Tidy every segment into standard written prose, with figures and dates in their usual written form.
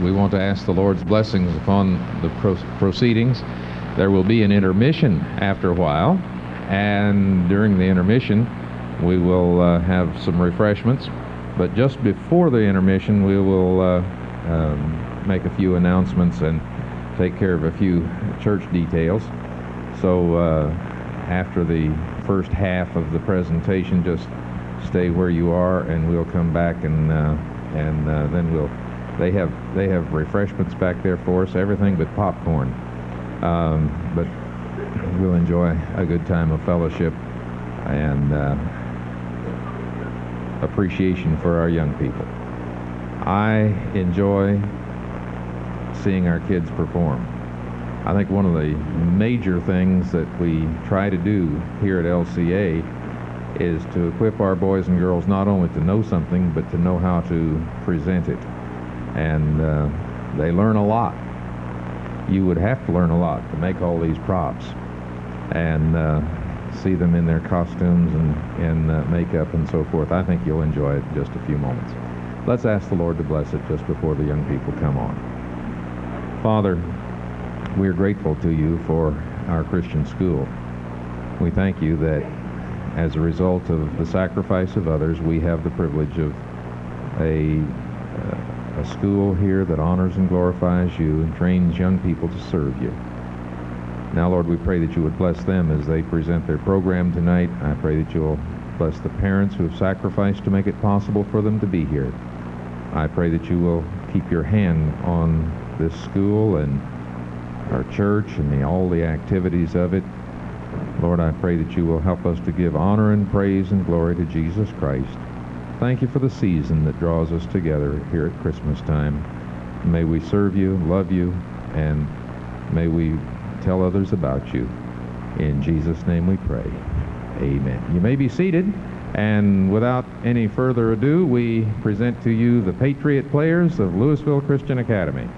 we want to ask the Lord's blessings upon the proceedings. There will be an intermission after a while, and during the intermission we will have some refreshments. But just before the intermission, we will make a few announcements and take care of a few church details. So after the first half of the presentation, just stay where you are, and we'll come back and then we'll. They have refreshments back there for us, everything but popcorn. But we'll enjoy a good time of fellowship and appreciation for our young people. I enjoy seeing our kids perform. I think one of the major things that we try to do here at LCA is to equip our boys and girls not only to know something, but to know how to present it. And they learn a lot. You would have to learn a lot to make all these props and see them in their costumes and makeup and so forth. I think you'll enjoy it in just a few moments. Let's ask the Lord to bless it just before the young people come on. Father, we are grateful to you for our Christian school. We thank you that as a result of the sacrifice of others, we have the privilege of a school here that honors and glorifies you and trains young people to serve you. Now, Lord, we pray that you would bless them as they present their program tonight. I pray that you'll bless the parents who have sacrificed to make it possible for them to be here. I pray that you will keep your hand on this school and our church and all the activities of it. Lord, I pray that you will help us to give honor and praise and glory to Jesus Christ. Thank you for the season that draws us together here at Christmas time. May we serve you, love you, and may we tell others about you. In Jesus' name we pray. Amen. You may be seated, and without any further ado, we present to you the Patriot Players of Louisville Christian Academy.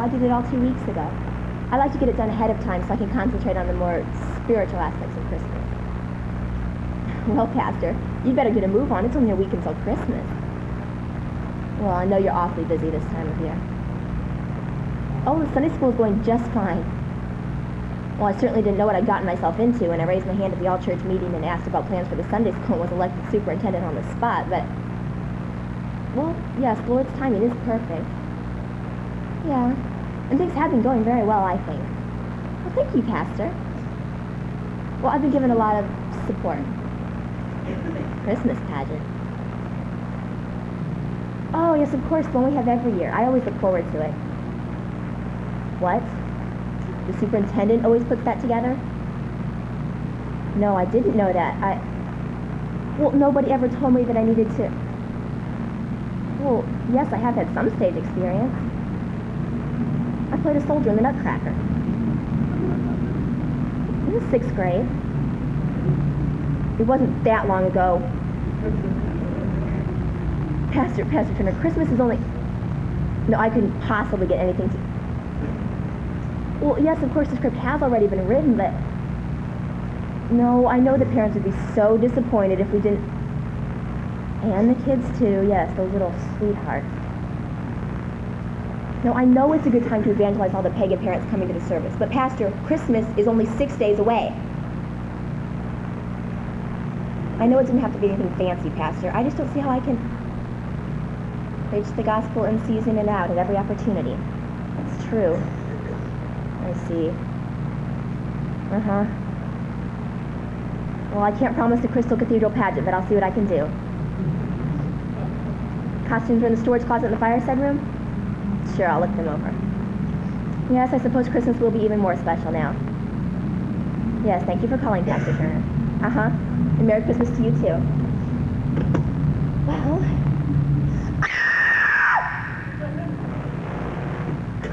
I did it all 2 weeks ago. I like to get it done ahead of time so I can concentrate on the more spiritual aspects of Christmas. Well, Pastor, you'd better get a move on. It's only a week until Christmas. Well, I know you're awfully busy this time of year. Oh, the Sunday school is going just fine. Well, I certainly didn't know what I'd gotten myself into when I raised my hand at the all-church meeting and asked about plans for the Sunday school and was elected superintendent on the spot, but... Well, yes, the Lord's timing is perfect. Yeah, and things have been going very well, I think. Well, thank you, Pastor. Well, I've been given a lot of support. Christmas pageant. Oh, yes, of course, the one we have every year. I always look forward to it. What? The superintendent always puts that together? No, I didn't know that. Well, nobody ever told me that I needed to... Well, yes, I have had some stage experience. I played a soldier in the Nutcracker. In the 6th grade. It wasn't that long ago. Pastor Turner, Christmas is only... No, I couldn't possibly get anything to... Well, yes, of course, the script has already been written, but... No, I know that parents would be so disappointed if we didn't... And the kids too, yes, those little sweethearts. No, I know it's a good time to evangelize all the pagan parents coming to the service, but Pastor, Christmas is only 6 days away. I know it doesn't have to be anything fancy, Pastor. I just don't see how I can preach the gospel in season and out at every opportunity. That's true. I see. Uh-huh. Well, I can't promise the Crystal Cathedral pageant, but I'll see what I can do. Costumes are in the storage closet in the fireside room? Sure, I'll look them over. Yes, I suppose Christmas will be even more special now. Yes, thank you for calling, Pastor Turner. Uh-huh. And Merry Christmas to you, too. Well...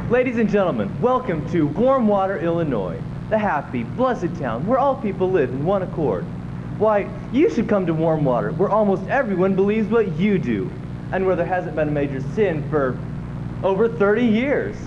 Ladies and gentlemen, welcome to Warm Water, Illinois, the happy, blessed town where all people live in one accord. Why, you should come to Warm Water, where almost everyone believes what you do, and where there hasn't been a major sin for over 30 years.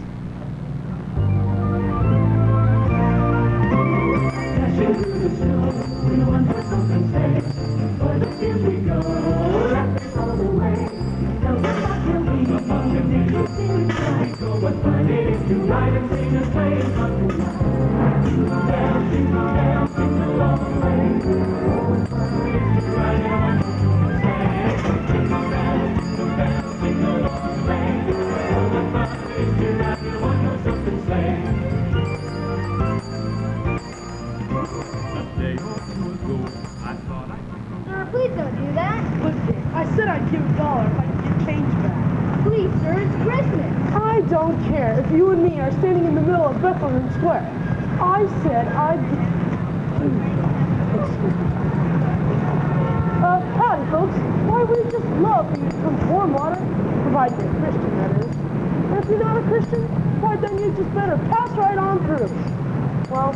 Sir, please don't do that. Listen, I said I'd give $1 if I could get change back. Please, sir, it's Christmas. I don't care if you and me are standing in the middle of Bethlehem Square. I said I'd Excuse me. Howdy, folks. Why, we just love when you come to Warm Water, provided you're a Christian, that is. And if you're not a Christian, why, then you just better pass right on through. Well,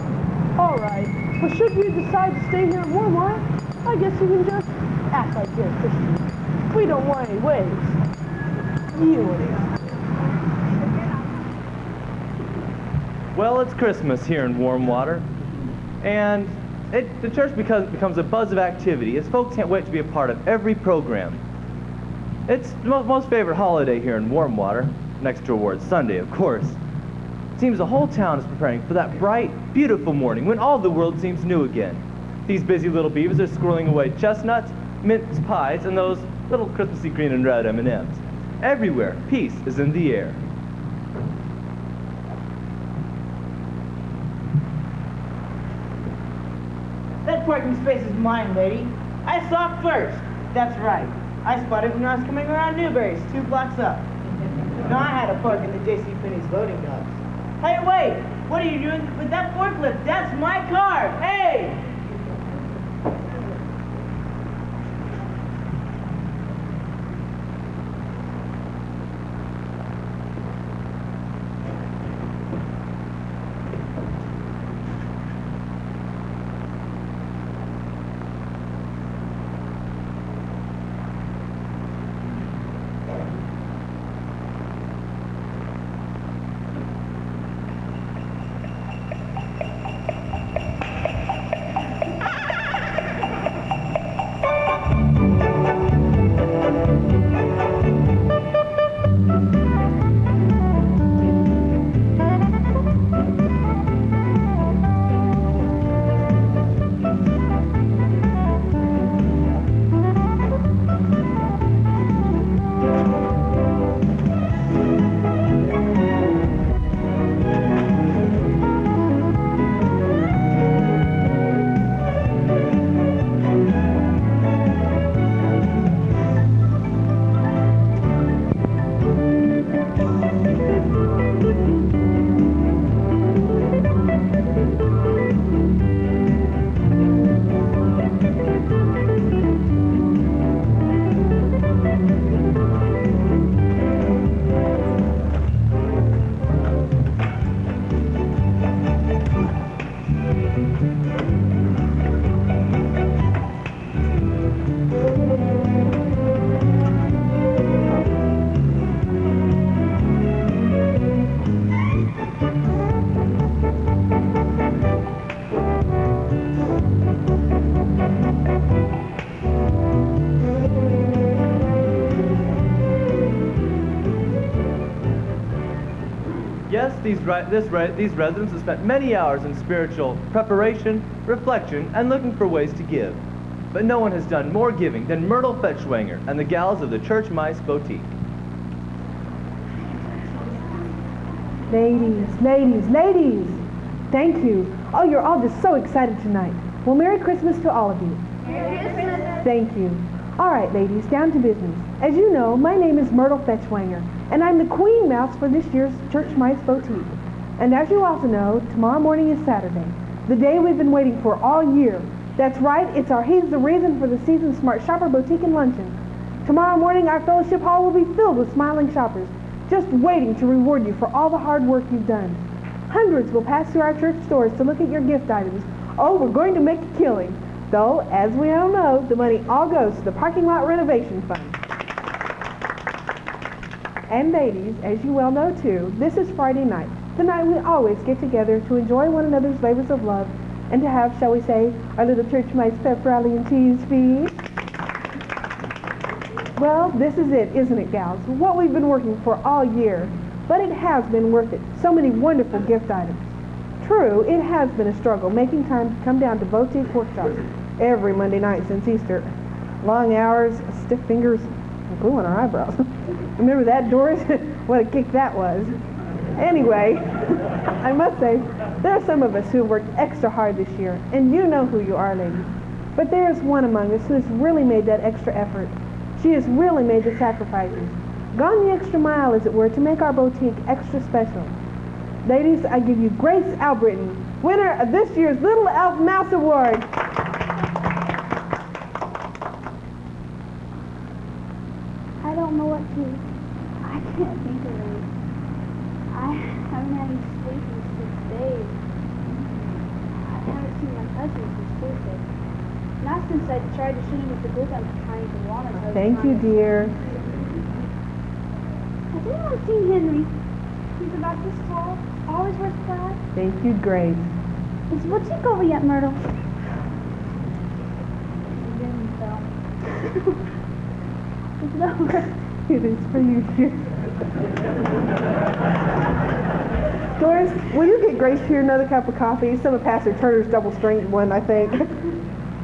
all right. But should you decide to stay here in Warm Water, I guess you can just act like you're a Christian. We don't want any waves. You it is. Well, it's Christmas here in Warm Water, and the church becomes a buzz of activity as folks can't wait to be a part of every program. It's the most favorite holiday here in Warm Water, next to Award Sunday, of course. It seems the whole town is preparing for that bright, beautiful morning when all the world seems new again. These busy little beavers are squirreling away chestnuts, mince pies, and those little Christmassy green and red M&Ms. Everywhere, peace is in the air. That parking space is mine, lady. I saw it first. That's right. I spotted it when I was coming around Newberry's 2 blocks up. No, I had to park in the JCPenney's loading docks. Hey, wait! What are you doing with that forklift? That's my car! Hey! Yes, these residents have spent many hours in spiritual preparation, reflection, and looking for ways to give. But no one has done more giving than Myrtle Fetchwanger and the gals of the Church Mice Boutique. Ladies, thank you. Oh, you're all just so excited tonight. Well, Merry Christmas to all of you. Merry Christmas. Thank you. All right, ladies, down to business. As you know, my name is Myrtle Fetchwanger, and I'm the Queen Mouse for this year's Church Mice Boutique. And as you also know, tomorrow morning is Saturday, the day we've been waiting for all year. That's right, it's our He's the Reason for the Season Smart Shopper Boutique and Luncheon. Tomorrow morning, our fellowship hall will be filled with smiling shoppers, just waiting to reward you for all the hard work you've done. Hundreds will pass through our church stores to look at your gift items. Oh, we're going to make a killing. Though, as we all know, the money all goes to the parking lot renovation fund. And ladies, as you well know too, this is Friday night, the night we always get together to enjoy one another's labors of love and to have, shall we say, our little Church Mice pep rally and cheese feed. Well, this is it, isn't it, gals? What we've been working for all year. But it has been worth it. So many wonderful gift items. True, it has been a struggle making time to come down to Boutique Workshops every Monday night since Easter. Long hours, stiff fingers, and glue on our eyebrows. Remember that, Doris? What a kick that was. Anyway, I must say, there are some of us who have worked extra hard this year, and you know who you are, ladies. But there is one among us who has really made that extra effort. She has really made the sacrifices, gone the extra mile, as it were, to make our boutique extra special. Ladies, I give you Grace Albritton, winner of this year's Little Elf Mouse Award. I don't know what to. I can't think of it. I haven't had any sleep in 6 days. I haven't seen my cousin since Tuesday. Not since I tried to shoot him with the book I'm trying to want to. Thank you, dear. Has anyone seen Henry? He's about this tall, always wears plaid. Thank you, Grace. Is the boutique over yet, Myrtle? Is it over? It is for you, dear. Doris, will you get Grace here another cup of coffee? Some of Pastor Turner's double-strength one, I think.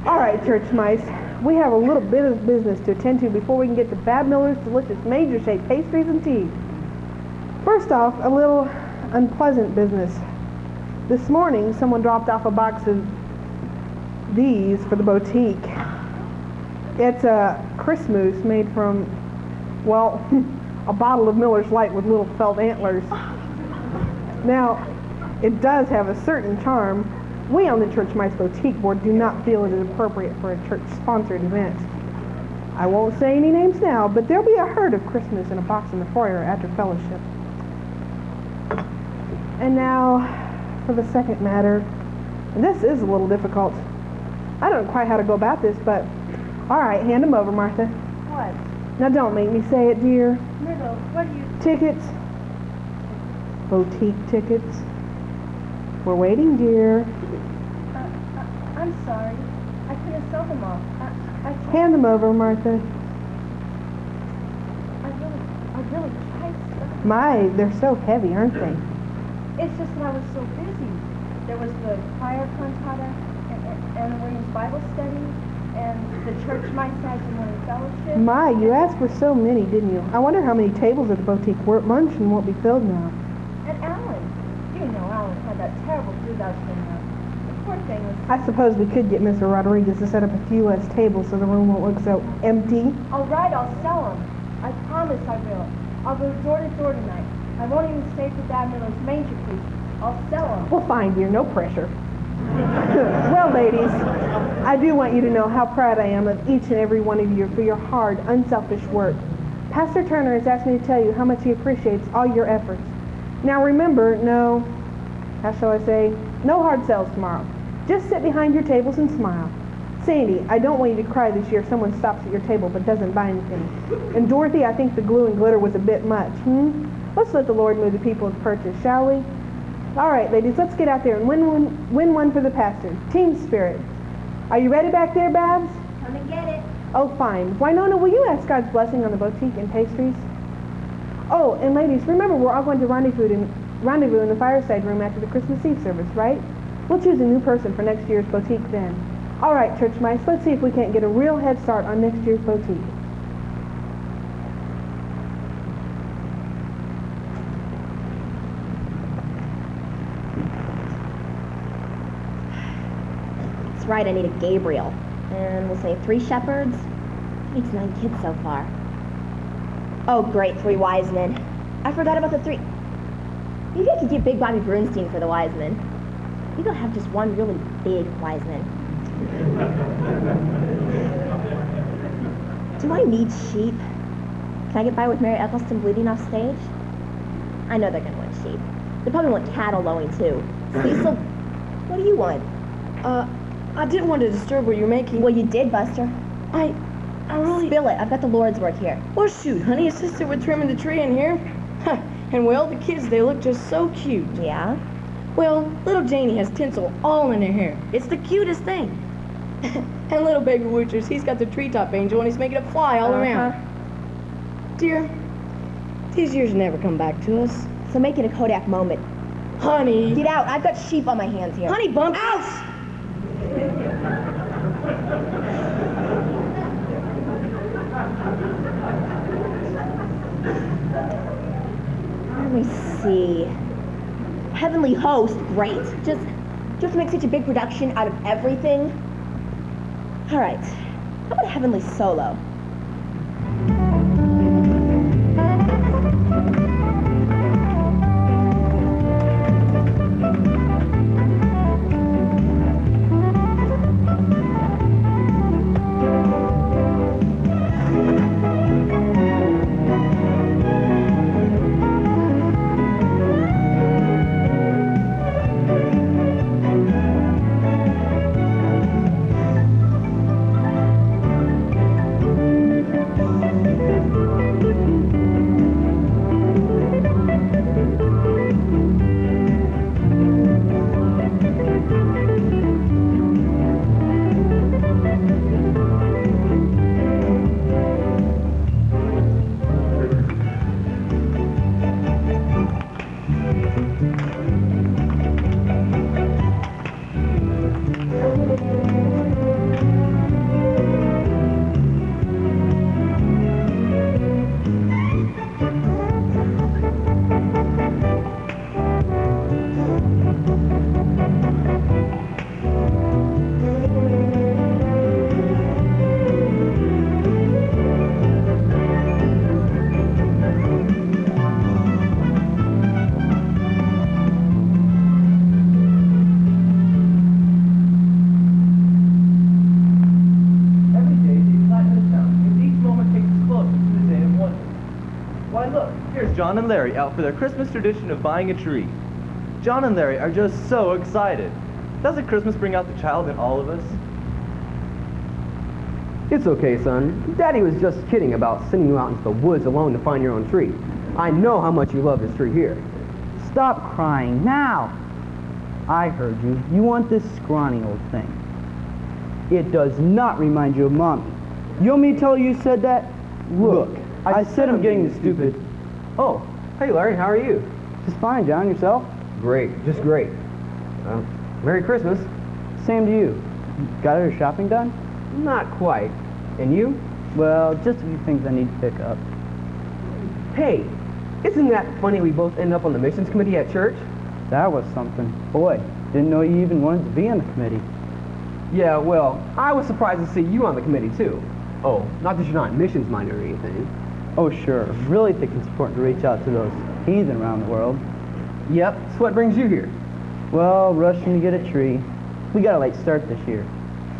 All right, Church Mice. We have a little bit of business to attend to before we can get to Bab Miller's delicious major-shaped pastries and tea. First off, a little unpleasant business. This morning, someone dropped off a box of these for the boutique. It's a Christmas made from, well, a bottle of Miller's Light with little felt antlers. Now, it does have a certain charm. We on the Church Mice Boutique Board do not feel it is appropriate for a church-sponsored event. I won't say any names now, but there'll be a herd of Christmas in a box in the foyer after fellowship. And now, for the second matter, and this is a little difficult. I don't know quite how to go about this, but all right, hand them over, Martha. What? Now don't make me say it, dear. Myrtle, what are you... Tickets. Boutique tickets. We're waiting, dear. I'm sorry. I couldn't sell them all. I tried. Hand them over, Martha. I really tried. My, they're so heavy, aren't they? It's just that I was so busy. There was the choir cantata and the Williams Bible study and the church mice night and morning fellowship. My, you asked for so many, didn't you? I wonder how many tables at the boutique were at lunch and won't be filled now. And Alan. You know Alan had that terrible flu that was going on. The poor thing was... I suppose we could get Mr. Rodriguez to set up a few less tables so the room won't look so empty. All right, I'll sell them. I promise I will. I'll go door to door tonight. I won't even stay for Dad Miller's manger feast. I'll sell them. Well, fine, dear, no pressure. Well, ladies, I do want you to know how proud I am of each and every one of you for your hard, unselfish work. Pastor Turner has asked me to tell you how much he appreciates all your efforts. Now remember, how shall I say, no hard sells tomorrow. Just sit behind your tables and smile. Sandy, I don't want you to cry this year if someone stops at your table but doesn't buy anything. And Dorothy, I think the glue and glitter was a bit much, Let's let the Lord move the people to purchase, shall we? All right, ladies, let's get out there and win one for the pastor. Team spirit. Are you ready back there, Babs? Come and get it. Oh, fine. Winona, will you ask God's blessing on the boutique and pastries? Oh, and ladies, remember we're all going to rendezvous rendezvous in the fireside room after the Christmas Eve service, right? We'll choose a new person for next year's boutique then. All right, church mice, let's see if we can't get a real head start on next year's boutique. That's right, I need a Gabriel. And we'll say 3 shepherds. That makes 9 kids so far. Oh, great, 3 wise men. I forgot about the 3. Maybe I could get Big Bobby Brunstein for the wise men. Maybe I'll have just one really big wise man. Do I need sheep? Can I get by with Mary Eccleston bleeding off stage? I know they're gonna want sheep. They probably want cattle lowing too. Cecil, what do you want? I didn't want to disturb what you're making. Well, you did, Buster. I really... Spill it. I've got the Lord's work here. Well, shoot, honey, assisted with trimming the tree in here. And well, the kids, they look just so cute. Yeah? Well, little Janie has tinsel all in her hair. It's the cutest thing. And little baby Woochers, he's got the treetop angel and he's making it fly all around. Dear, these years never come back to us. So make it a Kodak moment. Honey. Get out. I've got sheep on my hands here. Honey bump. Ouch! Let me see. Heavenly Host, great. Do you have to make such a big production out of everything? All right. How about Heavenly Solo? John and Larry out for their Christmas tradition of buying a tree. John and Larry are just so excited. Doesn't Christmas bring out the child in all of us? It's okay, son. Daddy was just kidding about sending you out into the woods alone to find your own tree. I know how much you love this tree here. Stop crying now. I heard you. You want this scrawny old thing. It does not remind you of Mommy. You want me to tell you said that? Look, I said I'm getting stupid. Oh, hey Larry, how are you? Just fine, John. Yourself? Great, just great. Merry Christmas. Same to you. Got your shopping done? Not quite. And you? Well, just a few things I need to pick up. Hey, isn't that funny we both end up on the missions committee at church? That was something. Boy, didn't know you even wanted to be on the committee. Yeah, well, I was surprised to see you on the committee too. Oh, not that you're not missions minded or anything. Oh, sure. Really think it's important to reach out to those heathen around the world. Yep, so what brings you here? Well, rushing to get a tree. We got a late start this year.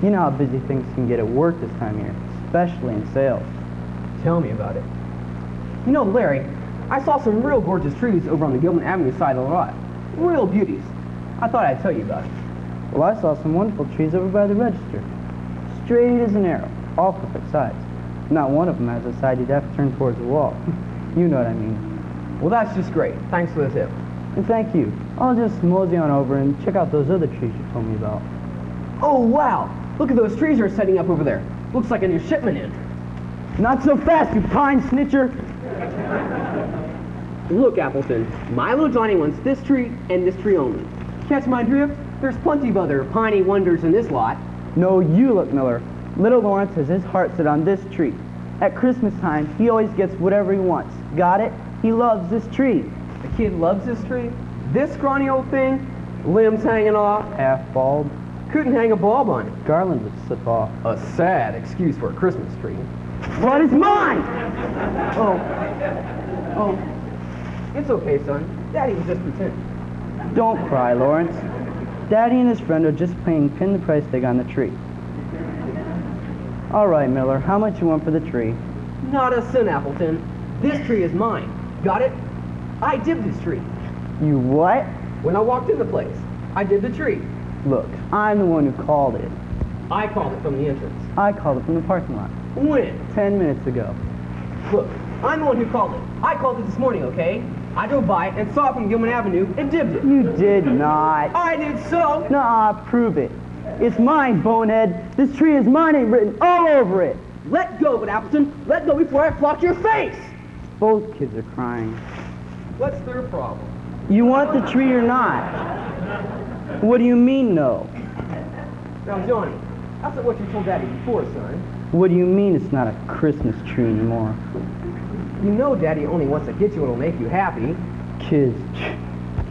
You know how busy things can get at work this time of year, especially in sales. Tell me about it. You know, Larry, I saw some real gorgeous trees over on the Gilman Avenue side of the lot. Real beauties. I thought I'd tell you about it. Well, I saw some wonderful trees over by the register. Straight as an arrow, all perfect size. Not one of them has a side you'd have to turn towards the wall. You know what I mean. Well, that's just great. Thanks for the tip. And thank you. I'll just mosey on over and check out those other trees you told me about. Oh, wow. Look at those trees you're setting up over there. Looks like a new shipment in. Not so fast, you pine snitcher. Look, Appleton, my little Johnny wants this tree and this tree only. Catch my drift? There's plenty of other piney wonders in this lot. No, you look, Miller. Little Lawrence has his heart set on this tree. At Christmas time, he always gets whatever he wants. Got it? He loves this tree. The kid loves this tree. This scrawny old thing, limbs hanging off, Half bald. couldn't hang a bulb on it. Garland would slip off. A sad excuse for a Christmas tree. What is mine? Oh, it's okay, son. Daddy was just pretending. Don't cry, Lawrence. Daddy and his friend are just playing pin the price tag on the tree. All right, Miller, how much you want for the tree? Not a cent, Appleton. This tree is mine. Got it? I did this tree. You what? When I walked in the place, I did the tree. Look, I'm the one who called it. I called it from the entrance. I called it from the parking lot. When? 10 minutes ago. Look, I'm the one who called it. I called it this morning, okay? I drove by and saw it from Gilman Avenue and dibbed it. You did not. I did so. Nuh-uh, prove it. It's mine, bonehead. This tree is mine ain't written all over it. Let go of it, Appleton. Let go before I flock your face. Both kids are crying. What's their problem? You want the tree or not? What do you mean, no? Now, Johnny, that's not what you told Daddy before, son. What do you mean it's not a Christmas tree anymore? You know Daddy only wants to get you what'll make you happy. Kids,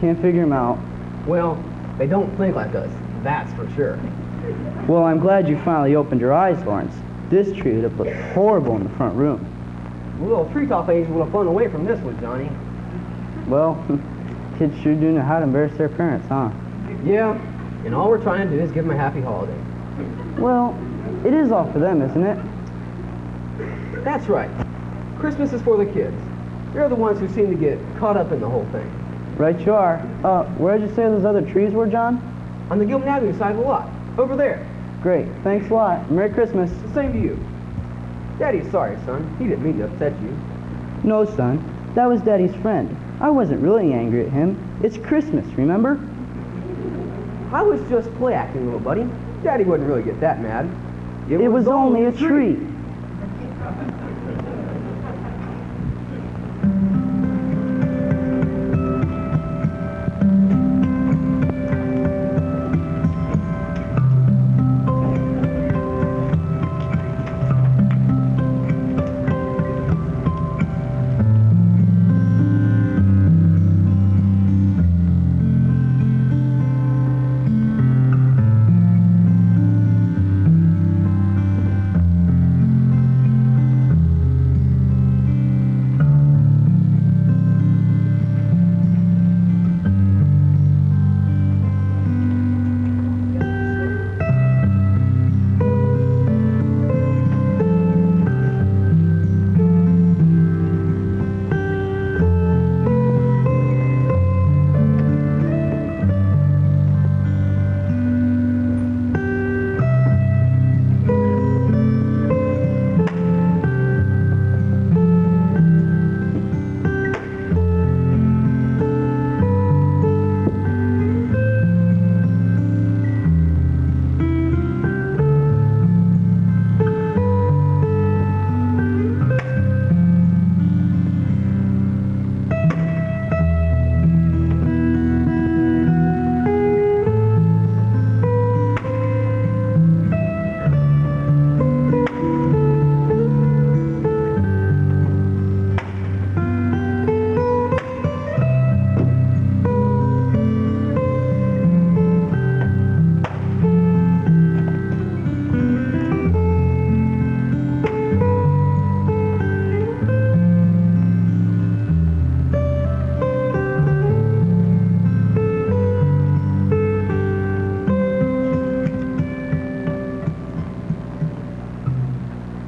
can't figure them out. Well, they don't think like us, that's for sure. Well, I'm glad you finally opened your eyes, Lawrence. This tree would have looked horrible in the front room. The little treetop age will have flown away from this one, Johnny. Well, kids sure do know how to embarrass their parents, huh? Yeah, and all we're trying to do is give them a happy holiday. Well, it is all for them, isn't it? That's right. Christmas is for the kids. They're the ones who seem to get caught up in the whole thing. Right you are. Where'd you say those other trees were, John? On the Gilman Avenue side of the lot. Over there. Great. Thanks a lot. Merry Christmas. The same to you. Daddy's sorry, son. He didn't mean to upset you. No, son. That was Daddy's friend. I wasn't really angry at him. It's Christmas, remember? I was just play acting, little buddy. Daddy wouldn't really get that mad. It was only a tree.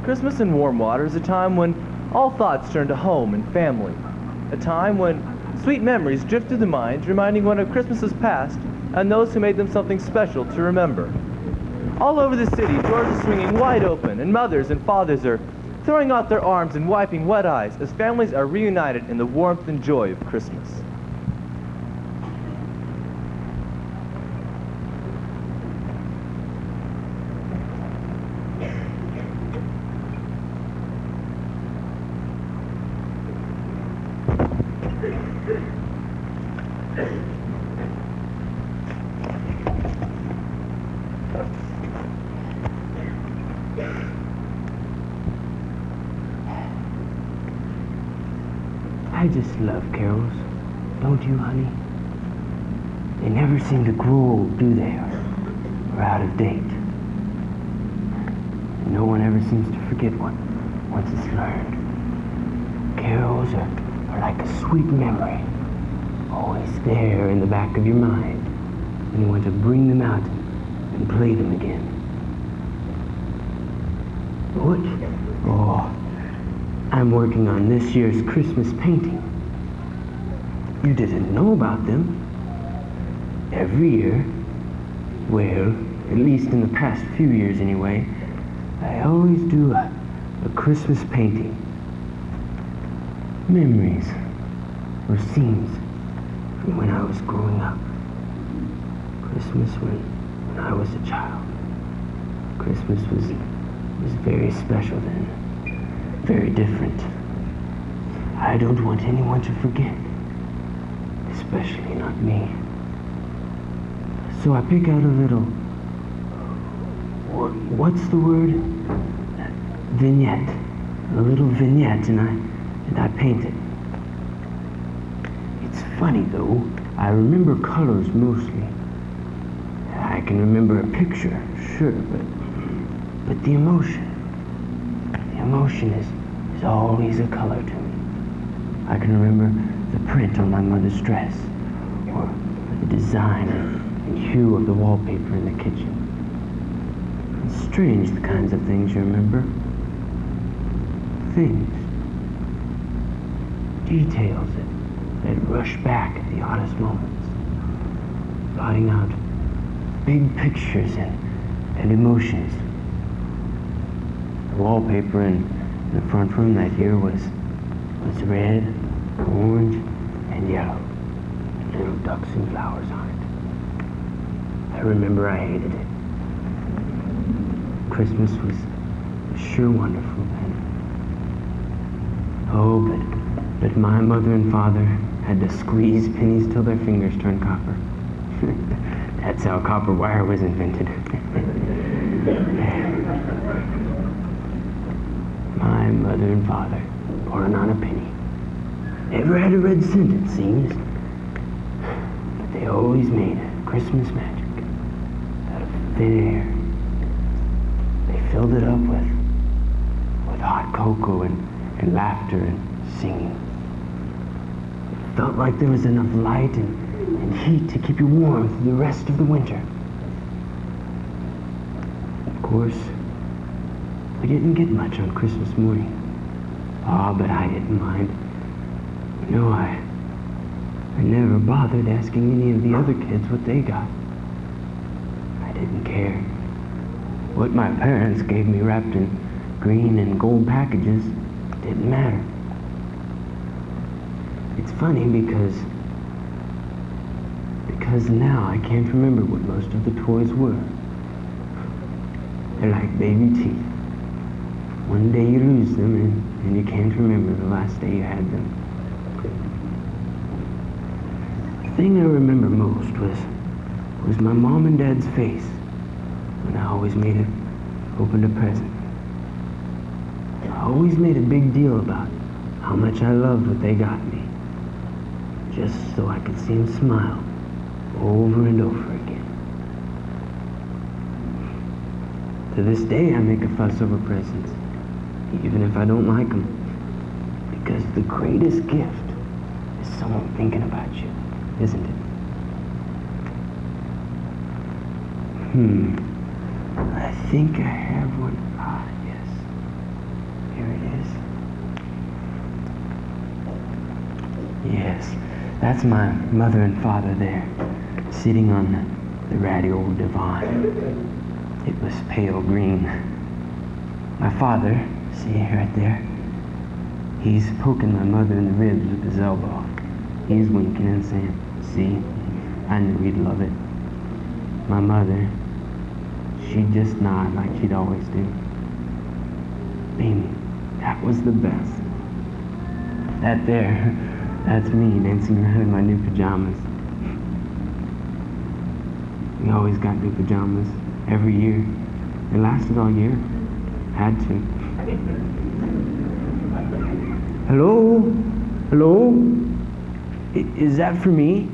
Christmas in warm water is a time when all thoughts turn to home and family. A time when sweet memories drift through the mind, reminding one of Christmases past and those who made them something special to remember. All over the city, doors are swinging wide open, and mothers and fathers are throwing out their arms and wiping wet eyes as families are reunited in the warmth and joy of Christmas. I just love carols. Don't you, honey? They never seem to grow old, do they? Or out of date. And no one ever seems to forget one once it's learned. Carols are like a sweet memory, always there in the back of your mind, and you want to bring them out and play them again. What? Oh, I'm working on this year's Christmas painting. You didn't know about them? Every year, well, at least in the past few years anyway, I always do a Christmas painting. Memories or scenes from when I was growing up. Christmas when I was a child. Christmas was very special then. Very different. I don't want anyone to forget. Especially not me. So I pick out a little, what's the word? Vignette. A little vignette, and I paint it. It's funny though, I remember colors mostly. I can remember a picture, sure, but the emotion is always a color to me. I can remember the print on my mother's dress, or the design and hue of the wallpaper in the kitchen. It's strange the kinds of things you remember. Things. Details that rush back at the oddest moments. Blotting out big pictures and emotions. The wallpaper in the front room that year was red, orange, and yellow. And little ducks and flowers on it. I remember I hated it. Christmas was sure wonderful then. Oh, but my mother and father had to squeeze pennies till their fingers turned copper. That's how copper wire was invented. My mother and father, born on a penny. Never had a red cent, it seems. But they always made Christmas magic out of thin air. They filled it up with hot cocoa and laughter and singing. It felt like there was enough light and heat to keep you warm through the rest of the winter. Of course, we didn't get much on Christmas morning. Ah, but I didn't mind. You know, I never bothered asking any of the other kids what they got. I didn't care. What my parents gave me wrapped in green and gold packages didn't matter. It's funny because now I can't remember what most of the toys were. They're like baby teeth. One day you lose them and you can't remember the last day you had them. The thing I remember most was my mom and dad's face when I always opened a present. I always made a big deal about how much I loved what they got me, just so I could see them smile over and over again. To this day, I make a fuss over presents, even if I don't like them, because the greatest gift is someone thinking about you, isn't it? I think I have one. Ah, yes. Here it is. Yes, that's my mother and father there, sitting on the ratty old divan. It was pale green. My father, see right there, he's poking my mother in the ribs with his elbow. He's winking and saying, see, I knew he'd love it. My mother, she'd just nod like she'd always do. Amy, that was the best. That there That's me dancing around in my new pajamas. We always got new pajamas every year. They lasted all year. Had to. Hello? Hello? Is that for me?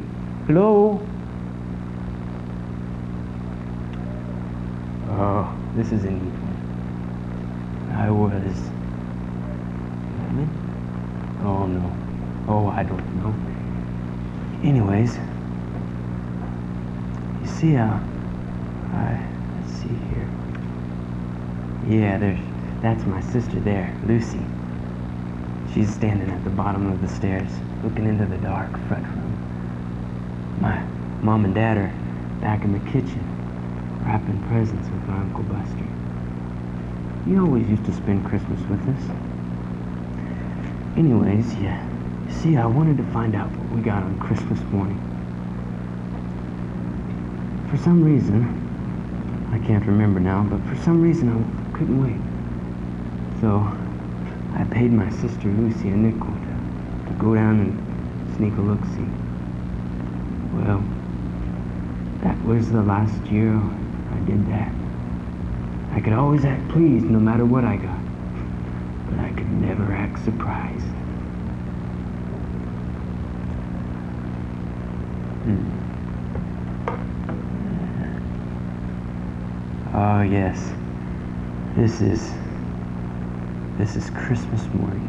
Hello? Oh, this is a neat one. I was 11? Oh no. Oh, I don't know. Anyways, you see let's see here. Yeah, that's my sister there, Lucy. She's standing at the bottom of the stairs, looking into the dark front room. My mom and dad are back in the kitchen, wrapping presents with my Uncle Buster. He always used to spend Christmas with us. Anyways, yeah. You see, I wanted to find out what we got on Christmas morning. For some reason, I can't remember now, but for some reason I couldn't wait. So I paid my sister Lucy a nickel to go down and sneak a look-see. Well, that was the last year I did that. I could always act pleased no matter what I got, but I could never act surprised. Oh yes, this is Christmas morning.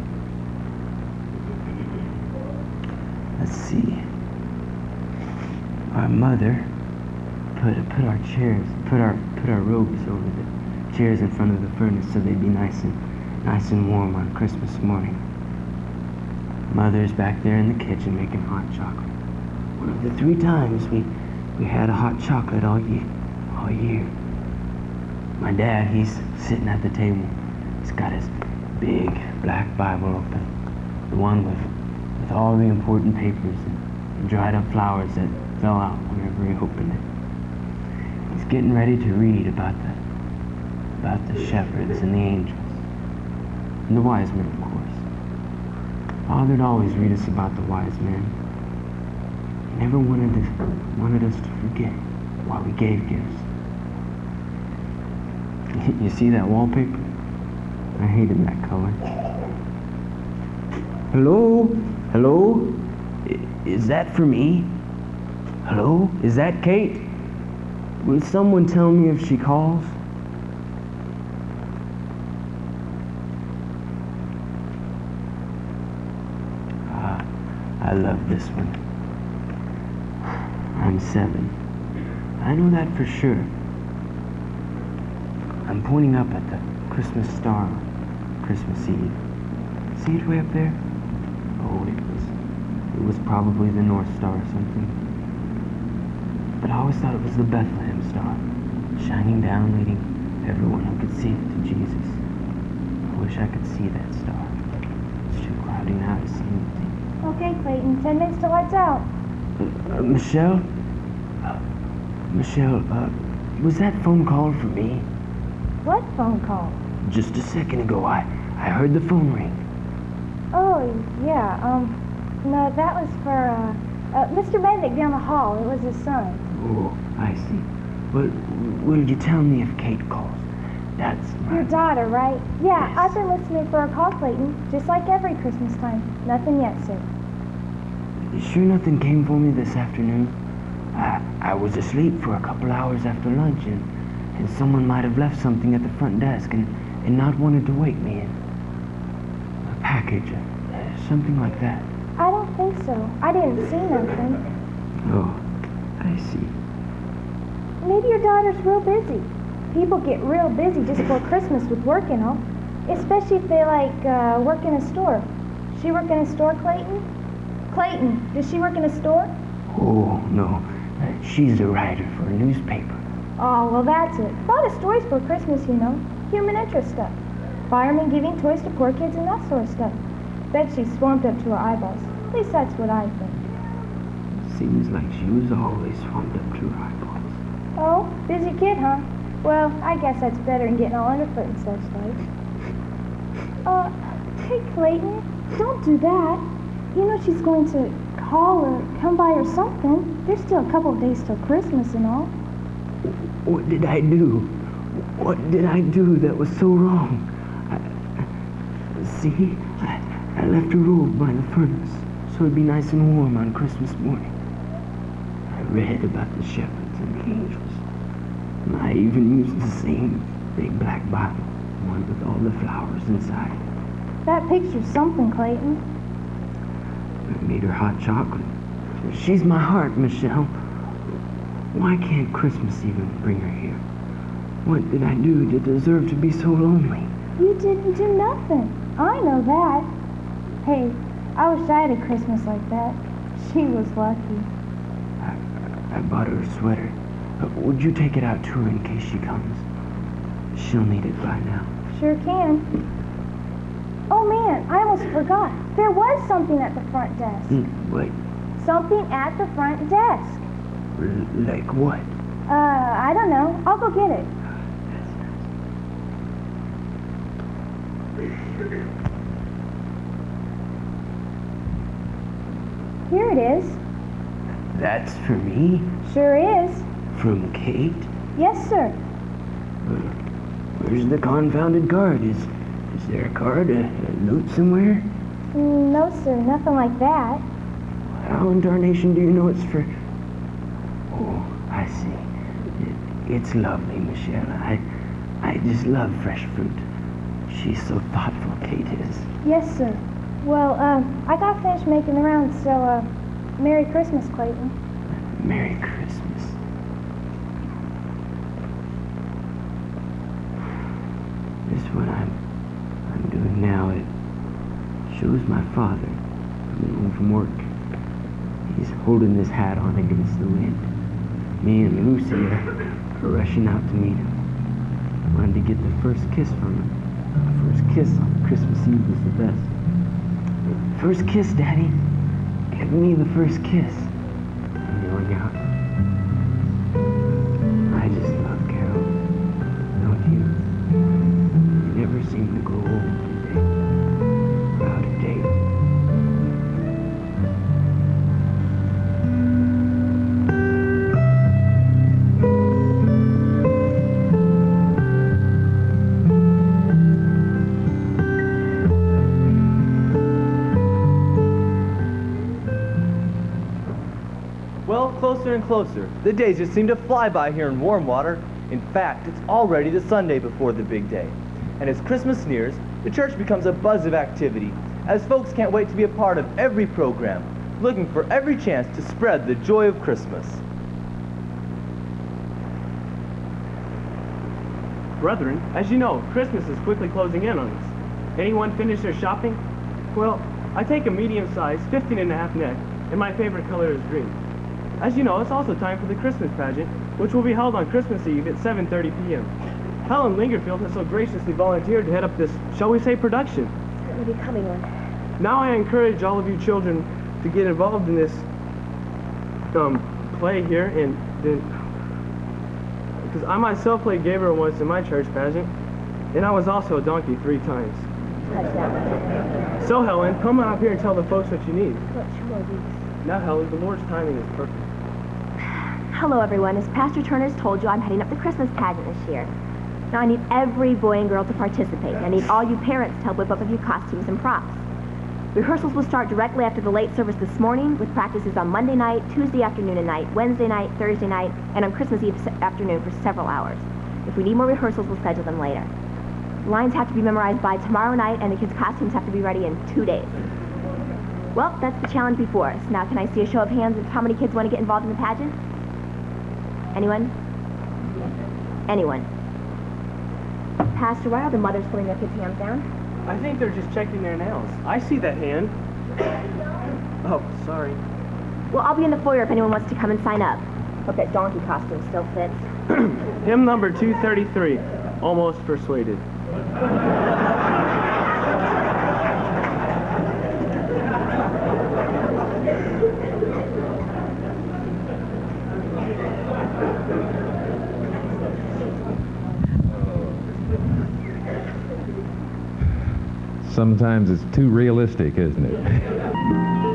Let's see. Our mother put our chairs, put our robes over the chairs in front of the furnace so they'd be nice and warm on Christmas morning. Mother's back there in the kitchen making hot chocolate. One of the 3 times we had a hot chocolate all year. My dad, he's sitting at the table. He's got his big black Bible open, the one with all the important papers and dried up flowers that fell out whenever he opened it. He's getting ready to read about the shepherds and the angels, and the wise men, of course. Father'd always read us about the wise men. He never wanted us to forget why we gave gifts. You see that wallpaper? I hated that color. Hello? Hello? Is that for me? Hello? Is that Kate? Will someone tell me if she calls? I love this one. I'm 7. I know that for sure. I'm pointing up at the Christmas star on Christmas Eve. See it way up there? Oh, it was probably the North Star or something. But I always thought it was the Bethlehem star, shining down, leading everyone who could see it to Jesus. I wish I could see that star. It's too cloudy now to see anything. Okay, Clayton, 10 minutes till lights out. Michelle? Michelle, was that phone call for me? What phone call? Just a second ago, I heard the phone ring. Oh, yeah, no, that was for, Mr. Bendick down the hall. It was his son. Oh, I see. Well, will you tell me if Kate calls? That's Your daughter, right? Yeah, Yes. I've been listening for a call, Clayton, just like every Christmas time. Nothing yet, sir. You sure nothing came for me this afternoon? I was asleep for a couple hours after lunch, and someone might have left something at the front desk and not wanted to wake me in. A package, something like that. I don't think so. I didn't see nothing. Oh, I see. Maybe your daughter's real busy. People get real busy just before Christmas with work and all. Especially if they, work in a store. She work in a store, Clayton? Clayton, does she work in a store? Oh, no. She's a writer for a newspaper. Oh, well, that's it. A lot of stories for Christmas, you know. Human interest stuff. Firemen giving toys to poor kids and that sort of stuff. Bet she's swamped up to her eyeballs. At least that's what I think. Seems like she was always swamped up to her eyeballs. Oh, busy kid, huh? Well, I guess that's better than getting all underfoot and such like. Hey, Clayton, don't do that. You know she's going to call or come by or something. There's still a couple of days till Christmas and all. What did I do? What did I do that was so wrong? I left a robe by the furnace so it'd be nice and warm on Christmas morning. I read about the shepherds and the angels. And I even used the same big black Bible, one with all the flowers inside. That picture's something, Clayton. I made her hot chocolate. She's my heart, Michelle. Why can't Christmas even bring her here? What did I do to deserve to be so lonely? You didn't do nothing. I know that. Hey, I wish I had a Christmas like that. She was lucky. I bought her a sweater. Would you take it out to her in case she comes? She'll need it by now. Sure can. Oh man, I almost forgot. There was something at the front desk. What? Something at the front desk. Like what? I don't know. I'll go get it. Here it is. That's for me? Sure is. From Kate? Yes, sir. Where's the confounded card? Is there a card, a note somewhere? No, sir. Nothing like that. How in darnation do you know it's for... Oh, I see. It's lovely, Michelle. I just love fresh fruit. She's so thoughtful, Kate is. Yes, sir. Well, I got finished making the rounds, so, Merry Christmas, Clayton. Merry Christmas. This what I'm doing now. It shows my father coming home from work. He's holding his hat on against the wind. Me and Lucy are rushing out to meet him. I wanted to get the first kiss from him. The first kiss on Christmas Eve was the best. First kiss, Daddy. Give me the first kiss. I'm yelling out. I just love Carol. Don't you? They never seem to grow old, do they? Out of date. Well, closer and closer. The days just seem to fly by here in warm water. In fact, it's already the Sunday before the big day. And as Christmas nears, the church becomes a buzz of activity, as folks can't wait to be a part of every program, looking for every chance to spread the joy of Christmas. Brethren, as you know, Christmas is quickly closing in on us. Anyone finish their shopping? Well, I take a medium-sized 15.5 neck, and my favorite color is green. As you know, it's also time for the Christmas pageant, which will be held on Christmas Eve at 7:30 p.m. Helen Lingerfield has so graciously volunteered to head up this, shall we say, production. It's going to be coming one. Now I encourage all of you children to get involved in this play here, and then, because I myself played Gabriel once in my church pageant, and I was also a donkey 3 times. Touchdown. So Helen, come on up here and tell the folks what you need. What, 2 more weeks? Now Helen, the Lord's timing is perfect. Hello, everyone. As Pastor Turner's told you, I'm heading up the Christmas pageant this year. Now, I need every boy and girl to participate. I need all you parents to help whip up a few costumes and props. Rehearsals will start directly after the late service this morning, with practices on Monday night, Tuesday afternoon and night, Wednesday night, Thursday night, and on Christmas Eve afternoon for several hours. If we need more rehearsals, we'll schedule them later. Lines have to be memorized by tomorrow night, and the kids' costumes have to be ready in 2 days. Well, that's the challenge before us. Now, can I see a show of hands of how many kids want to get involved in the pageant? Anyone? Anyone? Pastor, why are the mothers pulling their kids' hands down? I think they're just checking their nails. I see that hand. Oh, sorry. Well, I'll be in the foyer if anyone wants to come and sign up. Hope that donkey costume still fits. Hymn number 233, Almost Persuaded. Sometimes it's too realistic, isn't it?